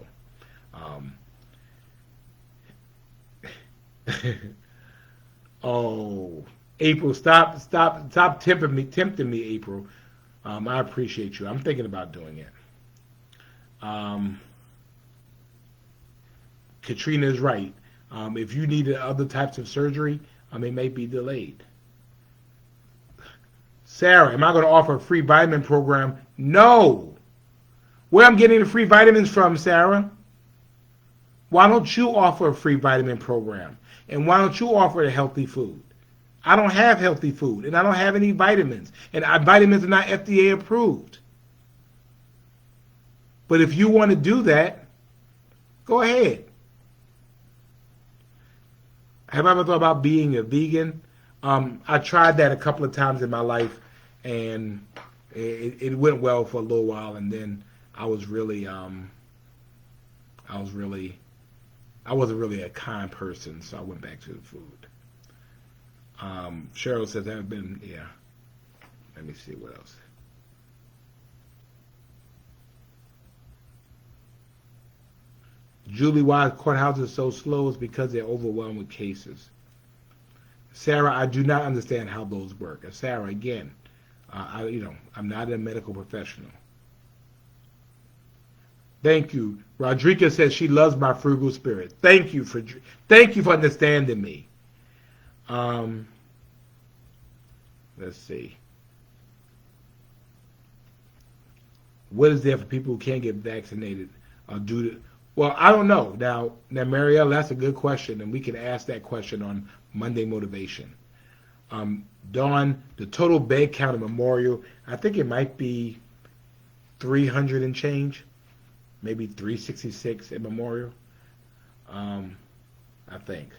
oh, April, stop tempting me, April. I appreciate you. I'm thinking about doing it. Katrina is right. If you needed other types of surgery, it may be delayed. Sarah, am I going to offer a free vitamin program? No. Where I'm getting the free vitamins from, Sarah? Why don't you offer a free vitamin program? And why don't you offer a healthy food? I don't have healthy food, and I don't have any vitamins. And vitamins are not FDA approved. But if you want to do that, go ahead. Have I ever thought about being a vegan? I tried that a couple of times in my life, and it went well for a little while, and then I wasn't really a kind person, so I went back to the food. Cheryl says I've been, yeah. Let me see what else. Julie, why courthouses are so slow is because they're overwhelmed with cases. Sarah, I do not understand how those work. And Sarah, again, I'm not a medical professional. Thank you. Rodriguez says she loves my frugal spirit. Thank you for understanding me. Let's see. What is there for people who can't get vaccinated due to? Well, I don't know. Now, Marielle, that's a good question, and we can ask that question on Monday Motivation. Dawn, the total bed count at Memorial, I think it might be 300 and change, maybe 366 at Memorial. I think.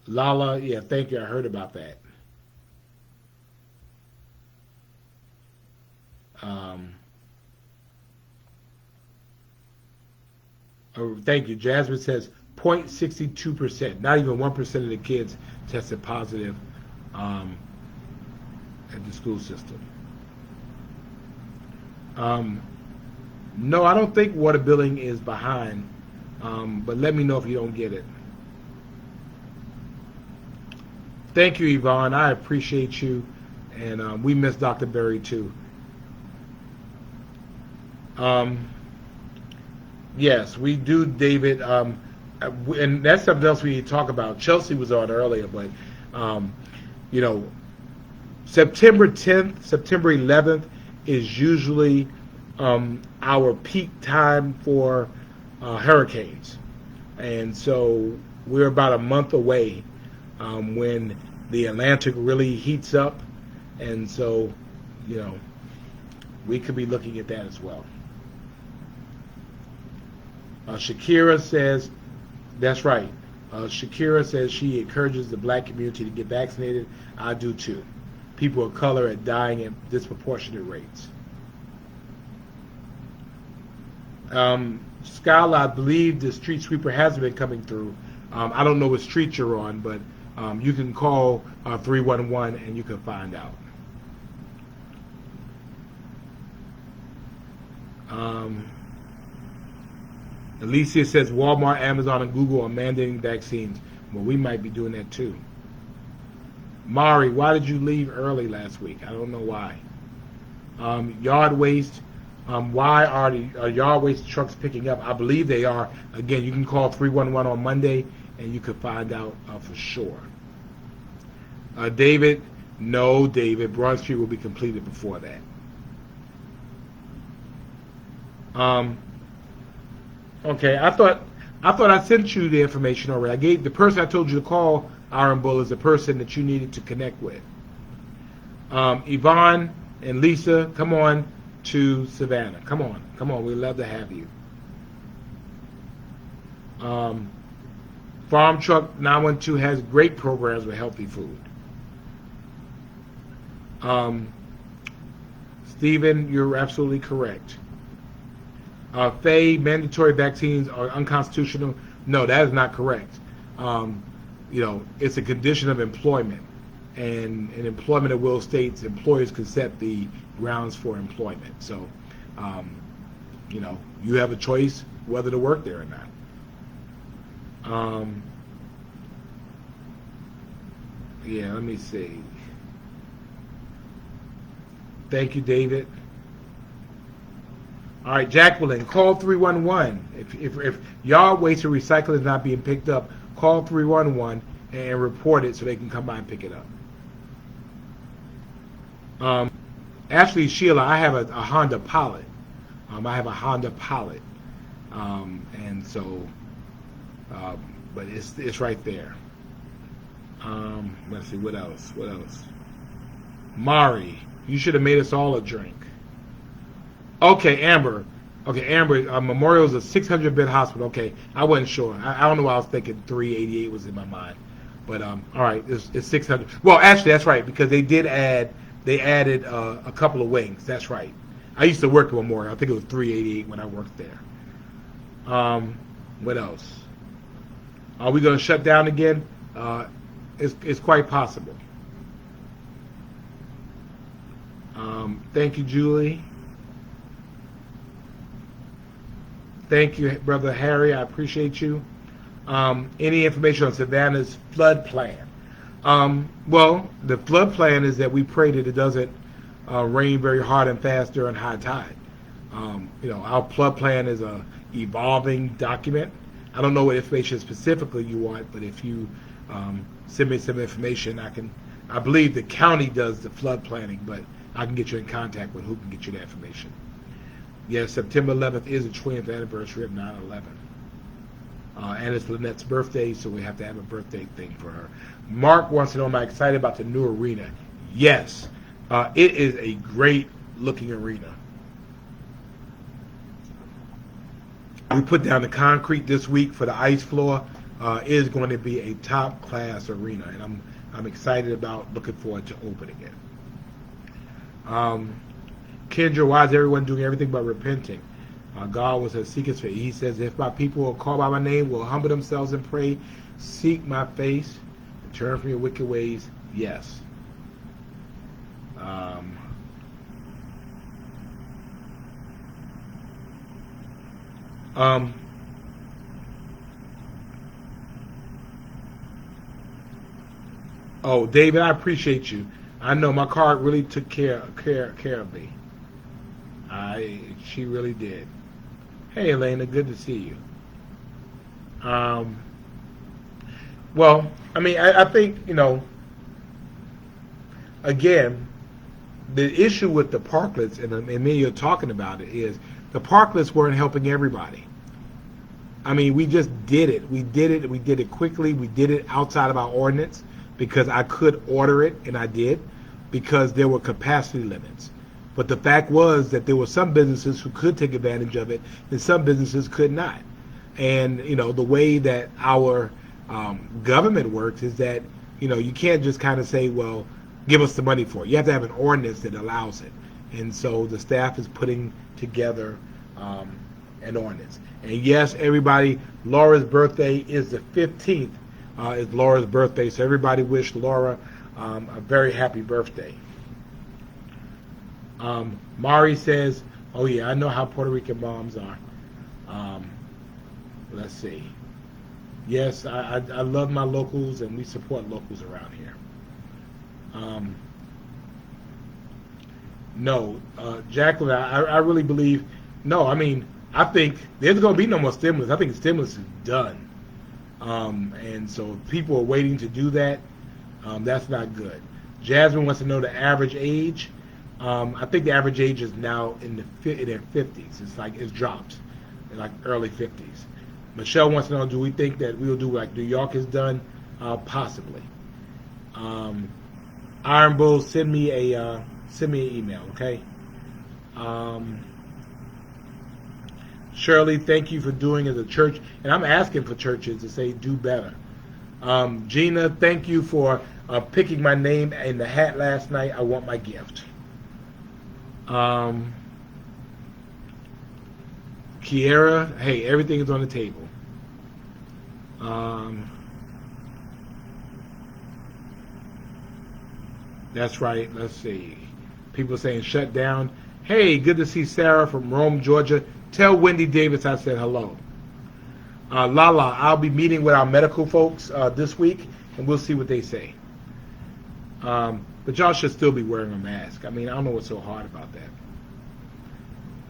Lala, yeah, thank you. I heard about that. Thank you. Jasmine says 0.62%, not even 1% of the kids tested positive at the school system. No, I don't think water billing is behind, but let me know if you don't get it. Thank you, Yvonne. I appreciate you, and we miss Dr. Berry too. Yes, we do, David. And that's something else we need to talk about. Chelsea was on earlier, but September 10th, September 11th is usually our peak time for hurricanes, and so we're about a month away when the Atlantic really heats up, and so we could be looking at that as well. Shakira says, that's right. Shakira says she encourages the black community to get vaccinated. I do too. People of color are dying at disproportionate rates. Skylar, I believe the street sweeper has been coming through. I don't know what street you're on, but you can call 311 and you can find out. Alicia says Walmart, Amazon, and Google are mandating vaccines. Well, we might be doing that too. Mari, why did you leave early last week? I don't know why. Yard waste. Why are the yard waste trucks picking up? I believe they are. Again, you can call 311 on Monday, and you can find out for sure. David, no, David. Broad Street will be completed before that. Okay, I thought I sent you the information already. I gave the person I told you to call, Iron Bull, is the person that you needed to connect with. Yvonne and Lisa, come on to Savannah. Come on. We'd love to have you. Farm Truck 912 has great programs with healthy food. Stephen, you're absolutely correct. Faye, mandatory vaccines are unconstitutional. No, that is not correct. It's a condition of employment, and in employment at will states, employers can set the grounds for employment. So, you have a choice whether to work there or not. Let me see. Thank you, David. All right, Jacqueline, call 311. If yard waste or recycling is not being picked up, call 311 and report it so they can come by and pick it up. Actually, Sheila, I have a Honda Pilot. And so, but it's right there. Let's see, what else? Mari, you should have made us all a drink. Okay, Amber, Memorial is a 600-bed hospital. Okay, I wasn't sure. I don't know why I was thinking 388 was in my mind. But, all right, it's 600. Well, actually, that's right, because they added a couple of wings. That's right. I used to work at Memorial. I think it was 388 when I worked there. What else? Are we going to shut down again? It's quite possible. Thank you, Julie. Thank you, Brother Harry. I appreciate you. Any information on Savannah's flood plan? Well, the flood plan is that we pray that it doesn't rain very hard and fast during high tide. Our flood plan is a evolving document. I don't know what information specifically you want, but if you send me some information, I believe the county does the flood planning, but I can get you in contact with who can get you the information. Yes, September 11th is the 20th anniversary of 9/11. And it's Lynette's birthday, so we have to have a birthday thing for her. Mark wants to know, am I excited about the new arena? Yes. It is a great looking arena. We put down the concrete this week for the ice floor. It is going to be a top class arena, and I'm excited about, looking forward to opening it. Kendra, why is everyone doing everything but repenting? God was a seeker's face. He says, if my people will call by my name, will humble themselves and pray, seek my face, and turn from your wicked ways, yes. Oh, David, I appreciate you. I know my car really took care of me. She really did. Hey, Elena, good to see you. Well, I mean, I think, again, the issue with the parklets, and me you're talking about it, is the parklets weren't helping everybody. I mean, we just did it. We did it quickly. We did it outside of our ordinance because I could order it, and I did, because there were capacity limits. But the fact was that there were some businesses who could take advantage of it, and some businesses could not. And, the way that our government works is that, you can't just kind of say, well, give us the money for it. You have to have an ordinance that allows it. And so the staff is putting together an ordinance. And yes, everybody, Laura's birthday is the 15th, is Laura's birthday. So everybody wish Laura a very happy birthday. Mari says, oh yeah, I know how Puerto Rican moms are. Let's see. Yes, I love my locals, and we support locals around here. Um, no, Jacqueline, I really believe, no, I mean, I think there's going to be no more stimulus. I think stimulus is done. And so if people are waiting to do that, that's not good. Jasmine wants to know the average age. I think the average age is now in their 50s. It's like it's dropped in like early 50s. Michelle wants to know, do we think that we'll do like New York has done? Possibly. Iron Bull, send me an email, okay? Shirley, thank you for doing as a church, and I'm asking for churches to say do better. Gina, thank you for picking my name in the hat last night. I want my gift. Kiera, hey, everything is on the table. That's right. Let's see. People saying shut down. Hey, good to see Sarah from Rome, Georgia. Tell Wendy Davis I said hello. Lala, I'll be meeting with our medical folks this week, and we'll see what they say. But y'all should still be wearing a mask. I mean, I don't know what's so hard about that.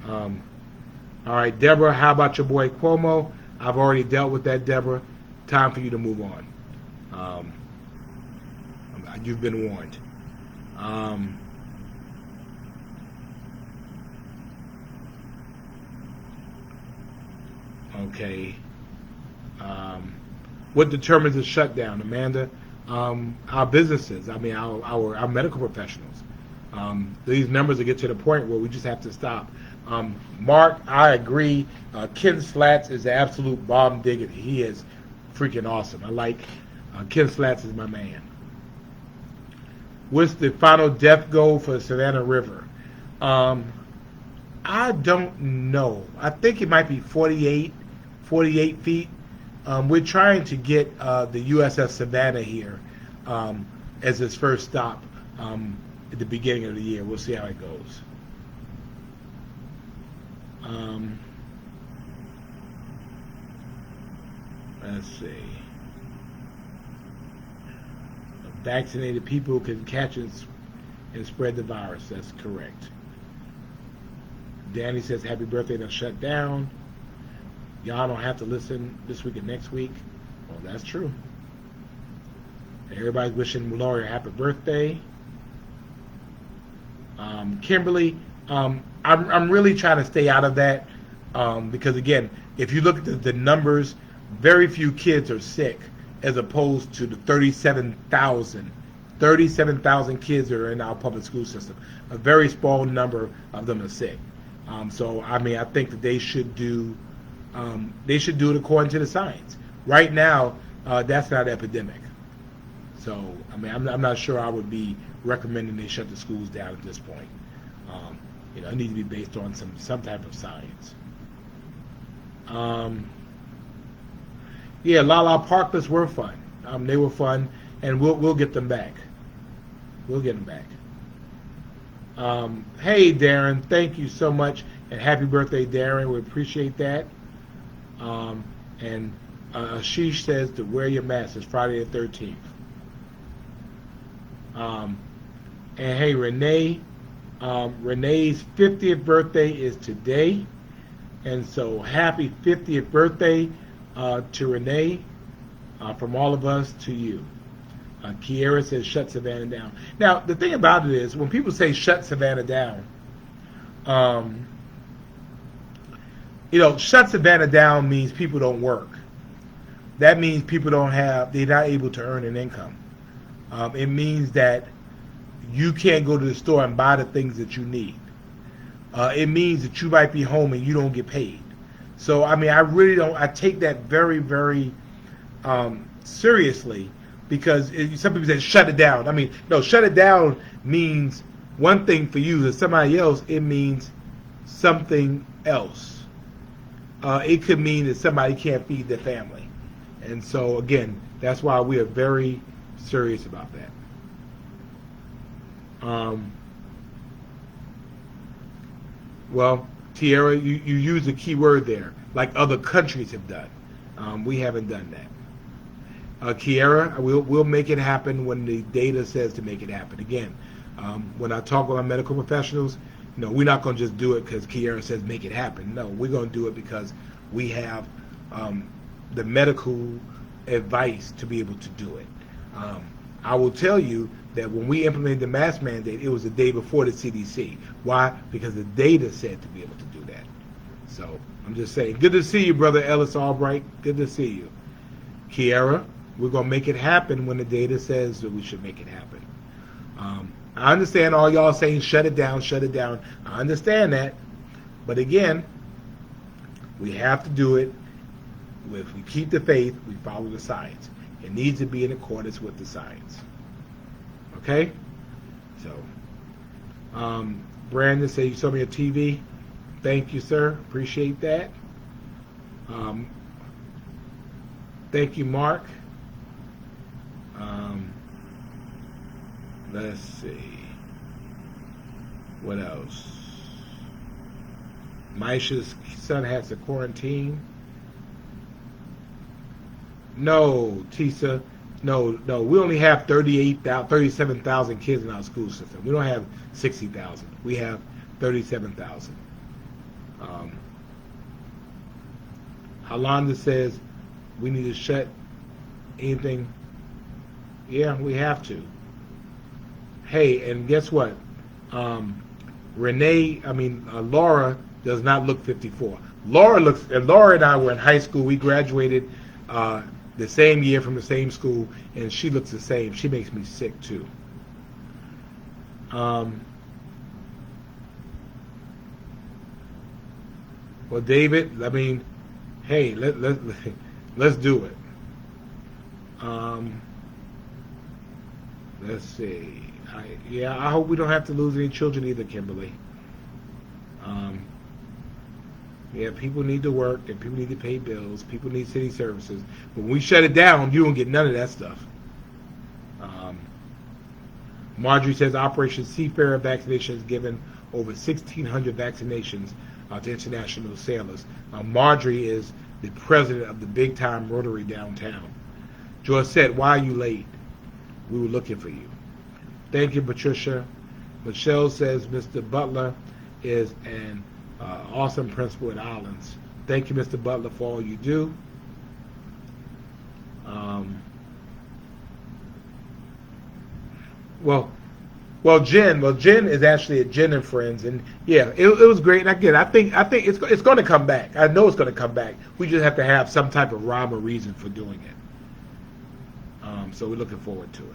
All right, Deborah, how about your boy Cuomo? I've already dealt with that, Deborah. Time for you to move on. You've been warned. Okay. What determines the shutdown, Amanda? Our businesses. I mean, our medical professionals. These numbers will get to the point where we just have to stop. Mark, I agree. Ken Slats is the absolute bomb digger. He is freaking awesome. I like Ken Slats is my man. What's the final depth goal for the Savannah River? I don't know. I think it might be 48 feet. We're trying to get the USS Savannah here as its first stop at the beginning of the year. We'll see how it goes. Let's see. Vaccinated people can catch and spread the virus. That's correct. Danny says, happy birthday to shut down. Y'all don't have to listen this week and next week. Well, that's true. Everybody's wishing Laura a happy birthday. Kimberly, I'm really trying to stay out of that because, again, if you look at the numbers, very few kids are sick as opposed to the 37,000 kids that are in our public school system. A very small number of them are sick. So, I mean, I think that they should do it according to the science. Right now, that's not epidemic. So, I mean, I'm not sure I would be recommending they shut the schools down at this point. It needs to be based on some type of science. Yeah, Lala Parklets were fun. They were fun, and we'll get them back. We'll get them back. Hey, Darren, thank you so much, and happy birthday, Darren. We appreciate that. And Ashish says to wear your mask. It's Friday the 13th. And hey, Renee, Renee's 50th birthday is today, and so happy 50th birthday to Renee from all of us to you. Kiera says shut Savannah down. Now, the thing about it is, when people say shut Savannah down, shut Savannah down means people don't work. That means people they're not able to earn an income. It means that you can't go to the store and buy the things that you need. It means that you might be home and you don't get paid. So, I mean, I take that very, very seriously, because some people say shut it down. I mean, no, shut it down means one thing for you. To somebody else, it means something else. It could mean that somebody can't feed their family. And so, again, that's why we are very serious about that. Well, Tierra, you use a key word there, like other countries have done. We haven't done that. Kiara, we'll make it happen when the data says to make it happen. Again, when I talk with our medical professionals, we're not going to just do it because Kiara says make it happen. No, we're going to do it because we have the medical advice to be able to do it. I will tell you that when we implemented the mask mandate, it was the day before the CDC. Why? Because the data said to be able to do that. So I'm just saying, good to see you, Brother Ellis Albright. Good to see you. Kiara, we're going to make it happen when the data says that we should make it happen. I understand all y'all saying shut it down, shut it down. I understand that. But again, we have to do it. If we keep the faith, we follow the science. It needs to be in accordance with the science. Okay? So, Brandon said you saw me on TV. Thank you, sir. Appreciate that. Thank you, Mark. Let's see. What else? Maisha's son has to quarantine. No, Tisa. No. We only have 37,000 kids in our school system. We don't have 60,000. We have 37,000. Halanda says we need to shut anything. Yeah, we have to. Hey, and guess what? Laura does not look 54. Laura and I were in high school. We graduated the same year from the same school, and she looks the same. She makes me sick too. Well, David, hey, let's do it. Let's see. I hope we don't have to lose any children either, Kimberly. People need to work, and people need to pay bills. People need city services. But when we shut it down, you don't get none of that stuff. Marjorie says Operation Seafarer vaccination has given over 1,600 vaccinations to international sailors. Marjorie is the president of the Big Time Rotary downtown. George said, why are you late? We were looking for you. Thank you, Patricia. Michelle says Mr. Butler is an awesome principal at Islands. Thank you, Mr. Butler, for all you do. Jen is actually at Jen and Friends, and yeah, it was great. And again, I think it's going to come back. I know it's going to come back. We just have to have some type of rhyme or reason for doing it. So we're looking forward to it.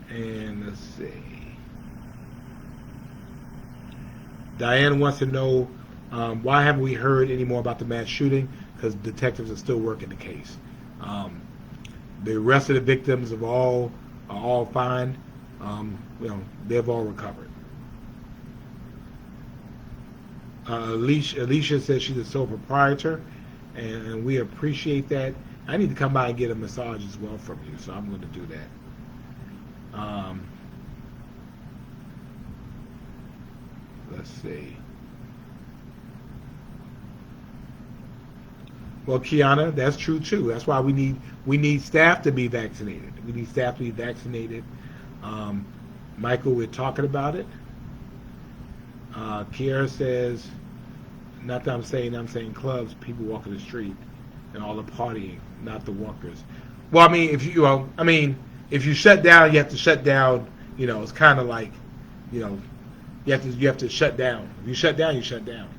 And let's see. Diane wants to know why haven't we heard any more about the mass shooting? Because detectives are still working the case. The rest of the victims are all fine. They've all recovered. Alicia says she's a sole proprietor, and we appreciate that. I need to come by and get a massage as well from you, so I'm going to do that. Let's see. Well, Kiana, that's true too. That's why we need staff to be vaccinated. We need staff to be vaccinated. Michael, we're talking about it. Kiara says, not that I'm saying clubs, people walking the street, and all the partying, not the walkers. Well, if you shut down, you have to shut down. It's kind of like, you have to shut down. If you shut down, you shut down.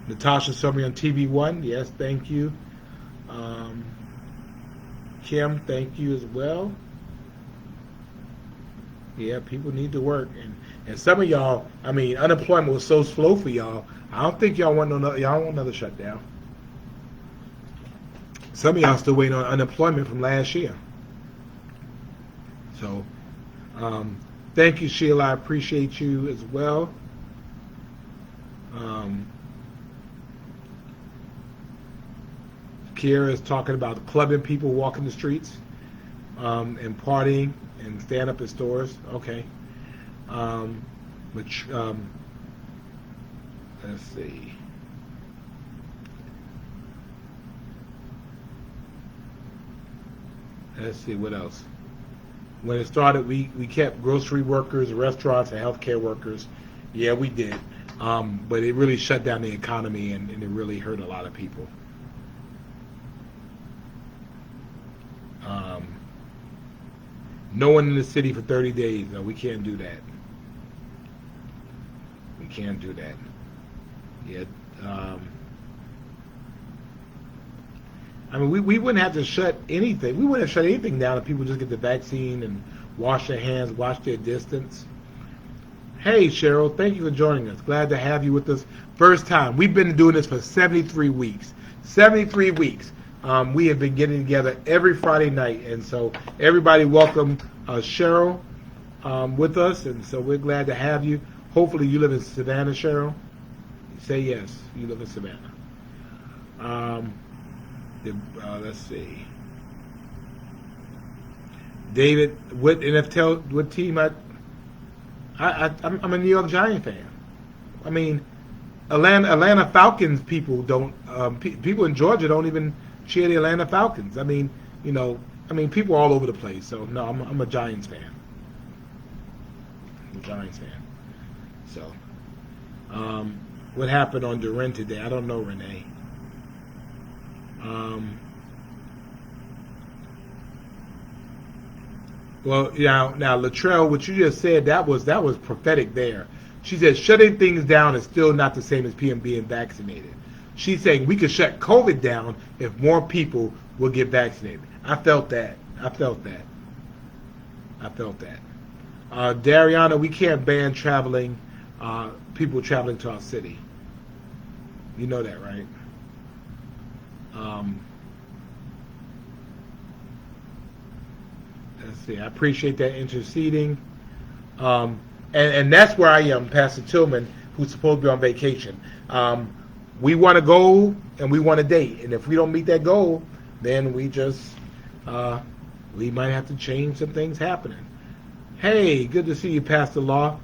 Natasha saw me on TV1. Yes, thank you. Kim, thank you as well. Yeah, people need to work, and some of y'all, unemployment was so slow for y'all. I don't think y'all want another shutdown. Some of y'all still waiting on unemployment from last year. So, thank you, Sheila. I appreciate you as well. Kiera is talking about clubbing people walking the streets and partying and stand up at stores. Okay. Let's see. Let's see what else. When it started, we kept grocery workers, restaurants, and healthcare workers. Yeah, we did. But it really shut down the economy, and it really hurt a lot of people. No one in the city for 30 days. No, we can't do that. We can't do that. Yeah. I mean, we wouldn't have to shut anything. We wouldn't have shut anything down if people just get the vaccine and wash their hands, wash their distance. Hey, Cheryl, thank you for joining us. Glad to have you with us. First time. We've been doing this for 73 weeks. 73 weeks. We have been getting together every Friday night. And so everybody welcome Cheryl with us. And so we're glad to have you. Hopefully you live in Savannah, Cheryl. Say yes. You live in Savannah. Let's see. David, what NFL, what team? I'm a New York Giant fan. I mean, Atlanta Falcons people don't. People in Georgia don't even cheer the Atlanta Falcons. I mean, people all over the place. So no, I'm a Giants fan. I'm a Giants fan. So, what happened on Duran today? I don't know, Renee. Well, now Latrell, what you just said, that was prophetic there. She said shutting things down is still not the same as people being vaccinated. She's saying we could shut COVID down if more people will get vaccinated. I felt that. Dariana, we can't ban people traveling to our city. You know that, right? Let's see. I appreciate that interceding. And that's where I am, Pastor Tillman, who's supposed to be on vacation. We want to go and we want to date. And if we don't meet that goal, then we might have to change some things happening. Hey, good to see you, Pastor Law.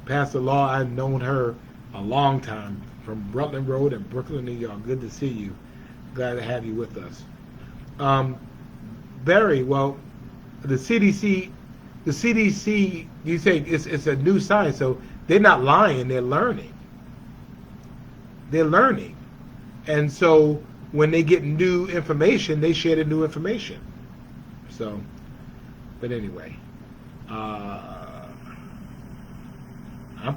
Pastor Law, I've known her a long time from Rutland Road in Brooklyn, New York. Good to see you. Glad to have you with us. Barry, well, the CDC, you say it's a new science, so they're not lying, they're learning. And so when they get new information, they share the new information. So, but anyway, I'm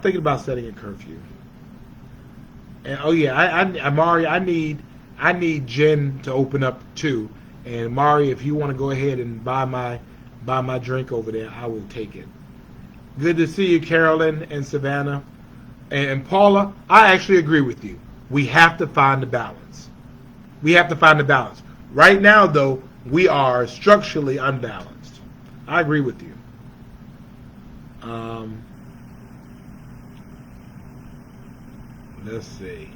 thinking about setting a curfew. And oh yeah, Mari, I need Jen to open up too. And Mari, if you want to go ahead and buy my drink over there, I will take it. Good to see you, Carolyn and Savannah. And Paula, I actually agree with you. We have to find the balance. Right now, though, we are structurally unbalanced. I agree with you. Let's see.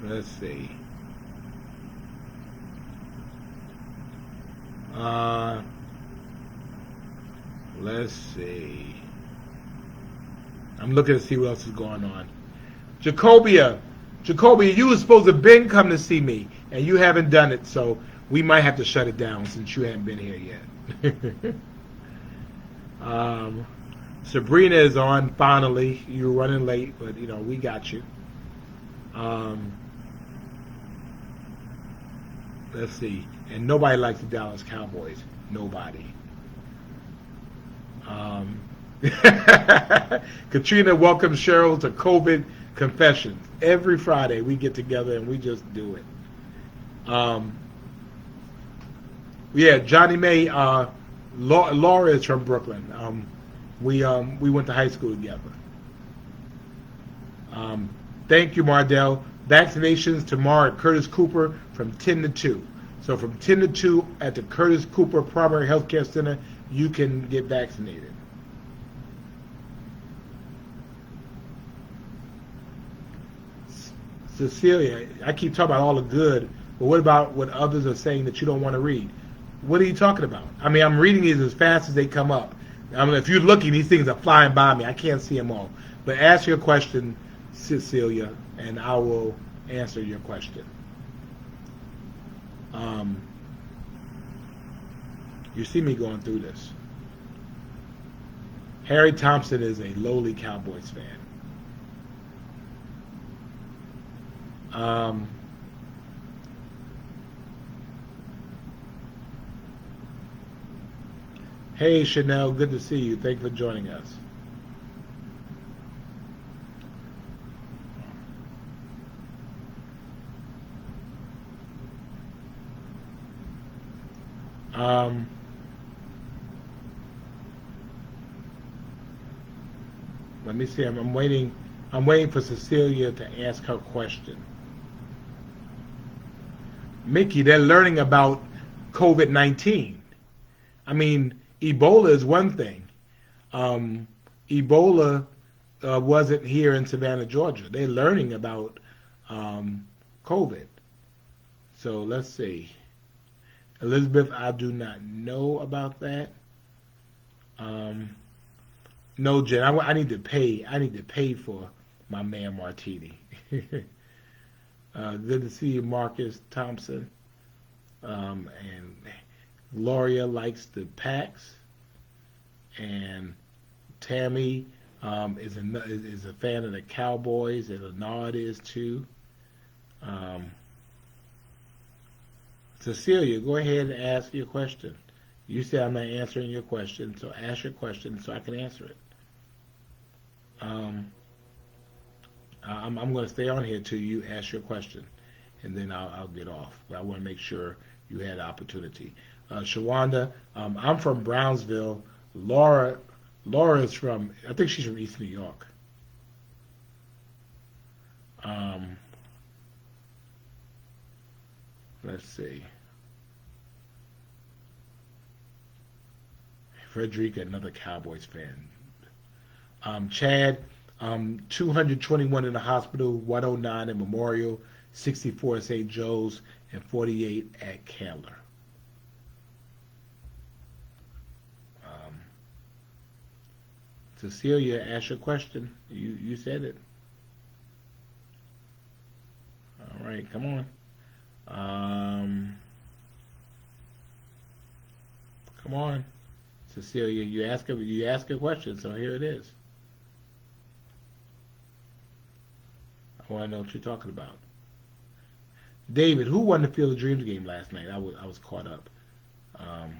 Let's see. I'm looking to see what else is going on. Jacobia, you were supposed to been come to see me, and you haven't done it, so we might have to shut it down since you haven't been here yet. Sabrina is on finally. You were running late, but we got you. Let's see. And nobody likes the Dallas Cowboys. Nobody. Katrina welcomes Cheryl to COVID Confessions. Every Friday we get together and we just do it. Yeah, Johnny May, Laura is from Brooklyn. We went to high school together. Thank you, Mardell. Vaccinations tomorrow at Curtis Cooper from 10 to 2. So from 10 to 2 at the Curtis Cooper Primary Health Care Center, you can get vaccinated. Cecilia, I keep talking about all the good, but what about what others are saying that you don't want to read? What are you talking about? I mean, I'm reading these as fast as they come up. I mean, if you're looking, these things are flying by me. I can't see them all. But ask your question, Cecilia, and I will answer your question. Um, you see me going through this. Harry Thompson is a lowly Cowboys fan. Um, hey Chanel, good to see you. Thank you for joining us. Um, let me see. I'm waiting. I'm waiting for Cecilia to ask her question. Mickey, they're learning about COVID-19. I mean, Ebola is one thing. Um, Ebola wasn't here in Savannah, Georgia. They're learning about um, COVID. So let's see. Elizabeth, I do not know about that. Um, no, Jen, I need to pay. I need to pay for my man Martini. Good to see you, Marcus Thompson. And Gloria likes the Packs, and Tammy is a fan of the Cowboys, and Anard is too. Um, Cecilia, go ahead and ask your question. You said I'm not answering your question, so ask your question so I can answer it. Um, I'm going to stay on here till you ask your question, and then I'll get off. But I want to make sure you had opportunity. Shawanda, I'm from Brownsville. Laura is from, I think she's from East New York. Um, let's see. Frederica, another Cowboys fan. Chad, 221 in the hospital, 109 in Memorial, 64 at St. Joe's, and 48 at Candler. Um, Cecilia, ask your question. You said it. All right, come on. Come on, Cecilia. You ask a question, so here it is. I want to know what you're talking about. David, who won the Field of Dreams game last night? I was caught up. Um,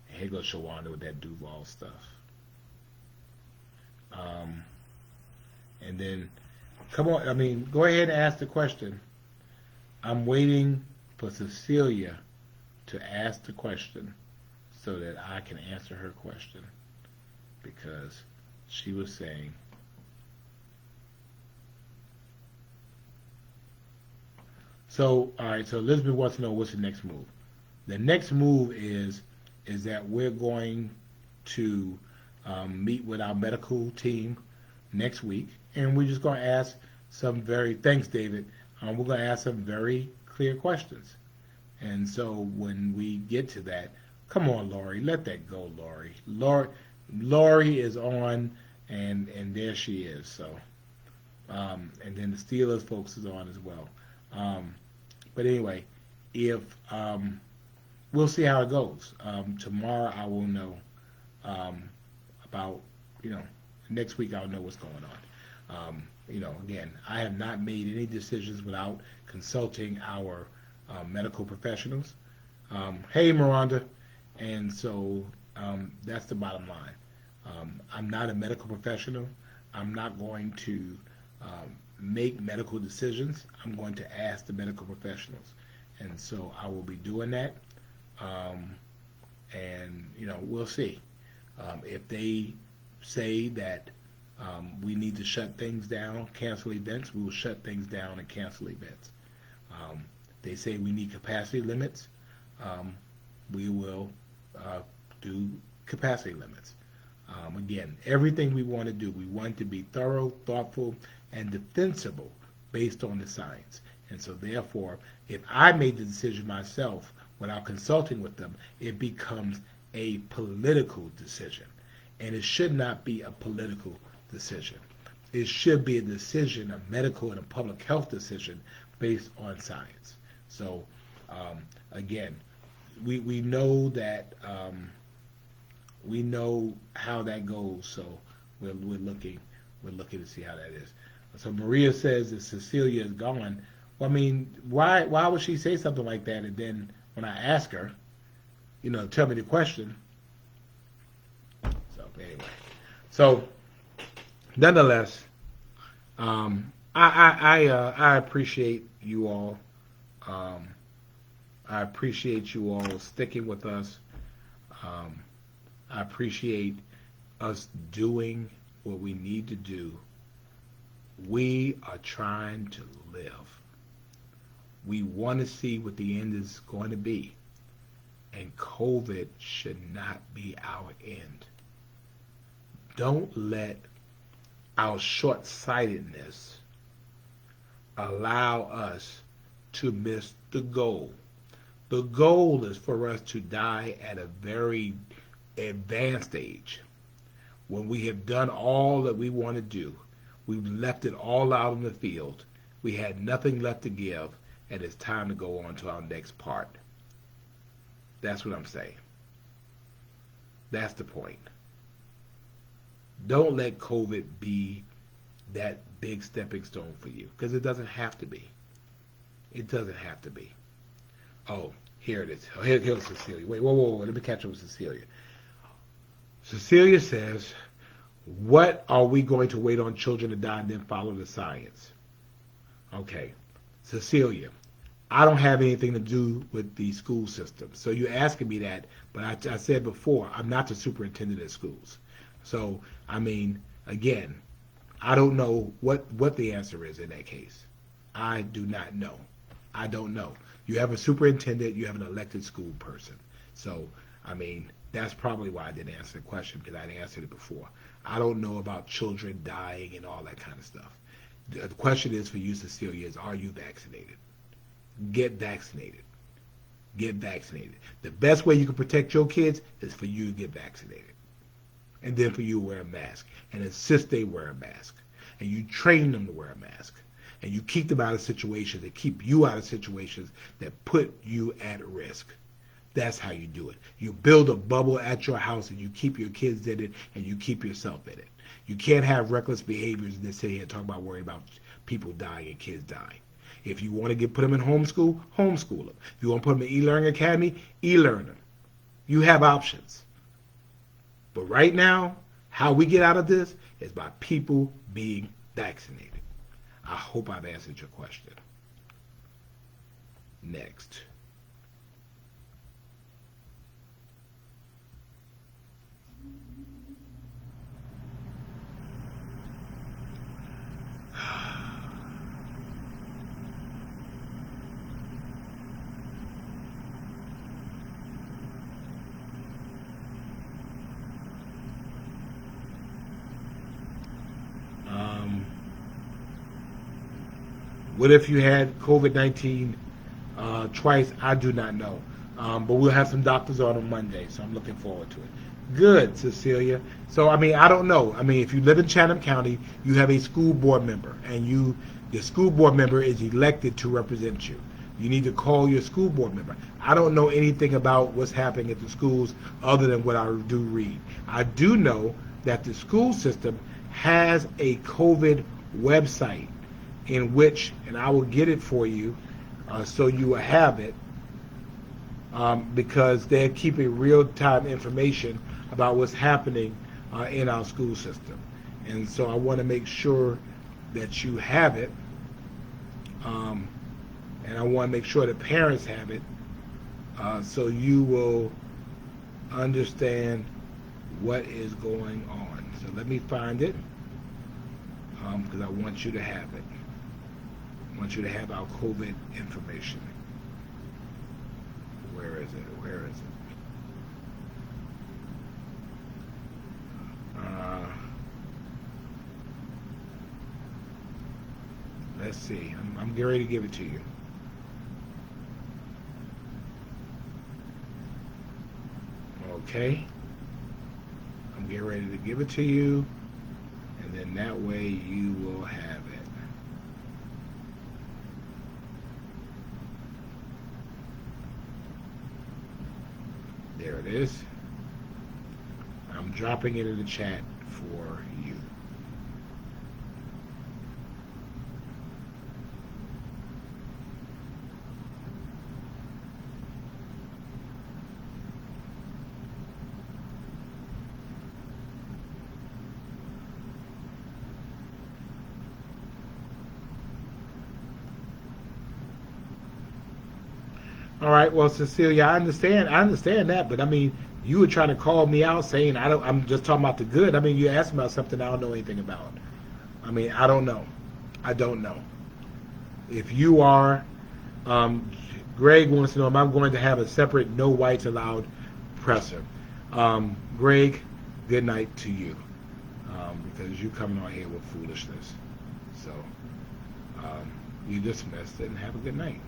here goes Shawanda with that Duval stuff. Um, and then, come on. I mean, go ahead and ask the question. I'm waiting for Cecilia to ask the question so that I can answer her question because she was saying. So, all right, so Elizabeth wants to know what's the next move. The next move is that we're going to meet with our medical team next week, and we're just going to ask some thanks, David. We're going to ask some very clear questions. And so when we get to that, come on, Lori, let that go, Lori. Lori is on, and there she is. So, and then the Steelers folks is on as well. But anyway, if we'll see how it goes. Tomorrow I will know about next week I'll know what's going on. Again, I have not made any decisions without consulting our medical professionals. Hey, Miranda, and so that's the bottom line. I'm not a medical professional. I'm not going to make medical decisions. I'm going to ask the medical professionals, and so I will be doing that. And we'll see if they say that we need to shut things down, cancel events. We will shut things down and cancel events. They say we need capacity limits. We will do capacity limits. Again, everything we want to do, we want to be thorough, thoughtful, and defensible based on the science. And so therefore, if I made the decision myself without consulting with them, it becomes a political decision. And it should not be a political decision. It should be a decision, a medical and a public health decision based on science. So Again, we know that we know how that goes, so we're looking to see how that is. So Maria says that Cecilia is gone. Well, I mean, why would she say something like that? And then when I ask her, tell me the question. So anyway, so nonetheless, I appreciate you all. I appreciate you all sticking with us. I appreciate us doing what we need to do. We are trying to live. We want to see what the end is going to be. And COVID should not be our end. Don't let our short-sightedness allow us to miss the goal. The goal is for us to die at a very advanced age. When we have done all that we want to do, we've left it all out in the field. We had nothing left to give, and it's time to go on to our next part. That's what I'm saying. That's the point. Don't let COVID be that big stepping stone for you, because it doesn't have to be. It doesn't have to be. Oh, here it is. Oh, here's Cecilia. Wait, whoa. Let me catch up with Cecilia. Cecilia says, what are we going to wait on children to die and then follow the science? Okay, Cecilia, I don't have anything to do with the school system. So you're asking me that, but I said before, I'm not the superintendent at schools. So, I mean, again, I don't know what the answer is in that case. I do not know. I don't know. You have a superintendent, you have an elected school person. So, I mean, that's probably why I didn't answer the question, because I'd answered it before. I don't know about children dying and all that kind of stuff. The question is for you, Cecilia, is are you vaccinated? Get vaccinated. Get vaccinated. The best way you can protect your kids is for you to get vaccinated. And then for you to wear a mask. And insist they wear a mask. And you train them to wear a mask. And you keep them out of situations that keep you out of situations that put you at risk. That's how you do it. You build a bubble at your house and you keep your kids in it and you keep yourself in it. You can't have reckless behaviors and then sit here and talk about worrying about people dying and kids dying. If you want to put them in homeschool, homeschool them. If you want to put them in e-learning academy, e-learn them. You have options. But right now, how we get out of this is by people being vaccinated. I hope I've answered your question. Next. What if you had COVID-19 twice? I do not know. But we'll have some doctors on Monday, so I'm looking forward to it. Good, Cecilia. So, I mean, I don't know. I mean, if you live in Chatham County, you have a school board member, and the school board member is elected to represent you. You need to call your school board member. I don't know anything about what's happening at the schools other than what I do read. I do know that the school system has a COVID website in which, and I will get it for you so you will have it, because they're keeping real-time information about what's happening in our school system. And so I want to make sure that you have it, and I want to make sure that parents have it, so you will understand what is going on. So let me find it, because I want you to have it. I want you to have our COVID information. Where is it? Where is it? Let's see. I'm getting ready to give it to you. Okay. I'm getting ready to give it to you, and then that way you will have it. There it is. I'm dropping it in the chat for you. All right, well, Cecilia, I understand that, but I mean, you were trying to call me out saying I'm just talking about the good. I mean, you asked me about something I don't know anything about. I mean, I don't know. I don't know. If you are, Greg wants to know if I'm going to have a separate no whites allowed presser. Greg, good night to you, because you coming on here with foolishness. So you dismissed it and have a good night.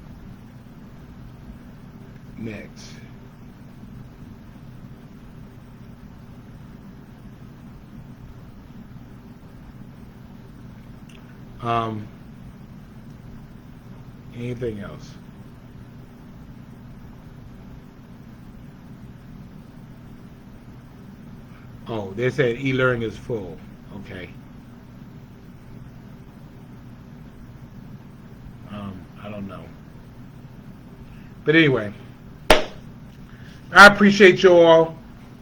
Next. Anything else? Oh, they said e-learning is full. Okay. I don't know. But anyway, I appreciate you all.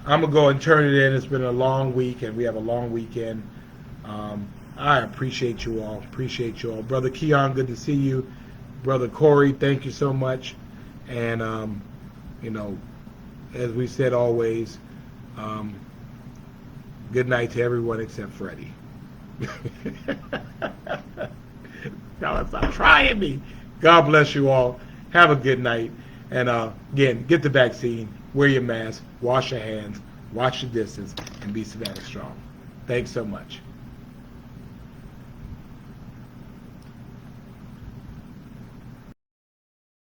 I'm going to go and turn it in. It's been a long week, and we have a long weekend. I appreciate you all. Appreciate you all. Brother Keon, good to see you. Brother Corey, thank you so much. And, you know, as we said always, good night to everyone except Freddie. Y'all stop trying me. God bless you all. Have a good night. And again, get the vaccine, wear your mask, wash your hands, watch your distance, and be Savannah strong. Thanks so much.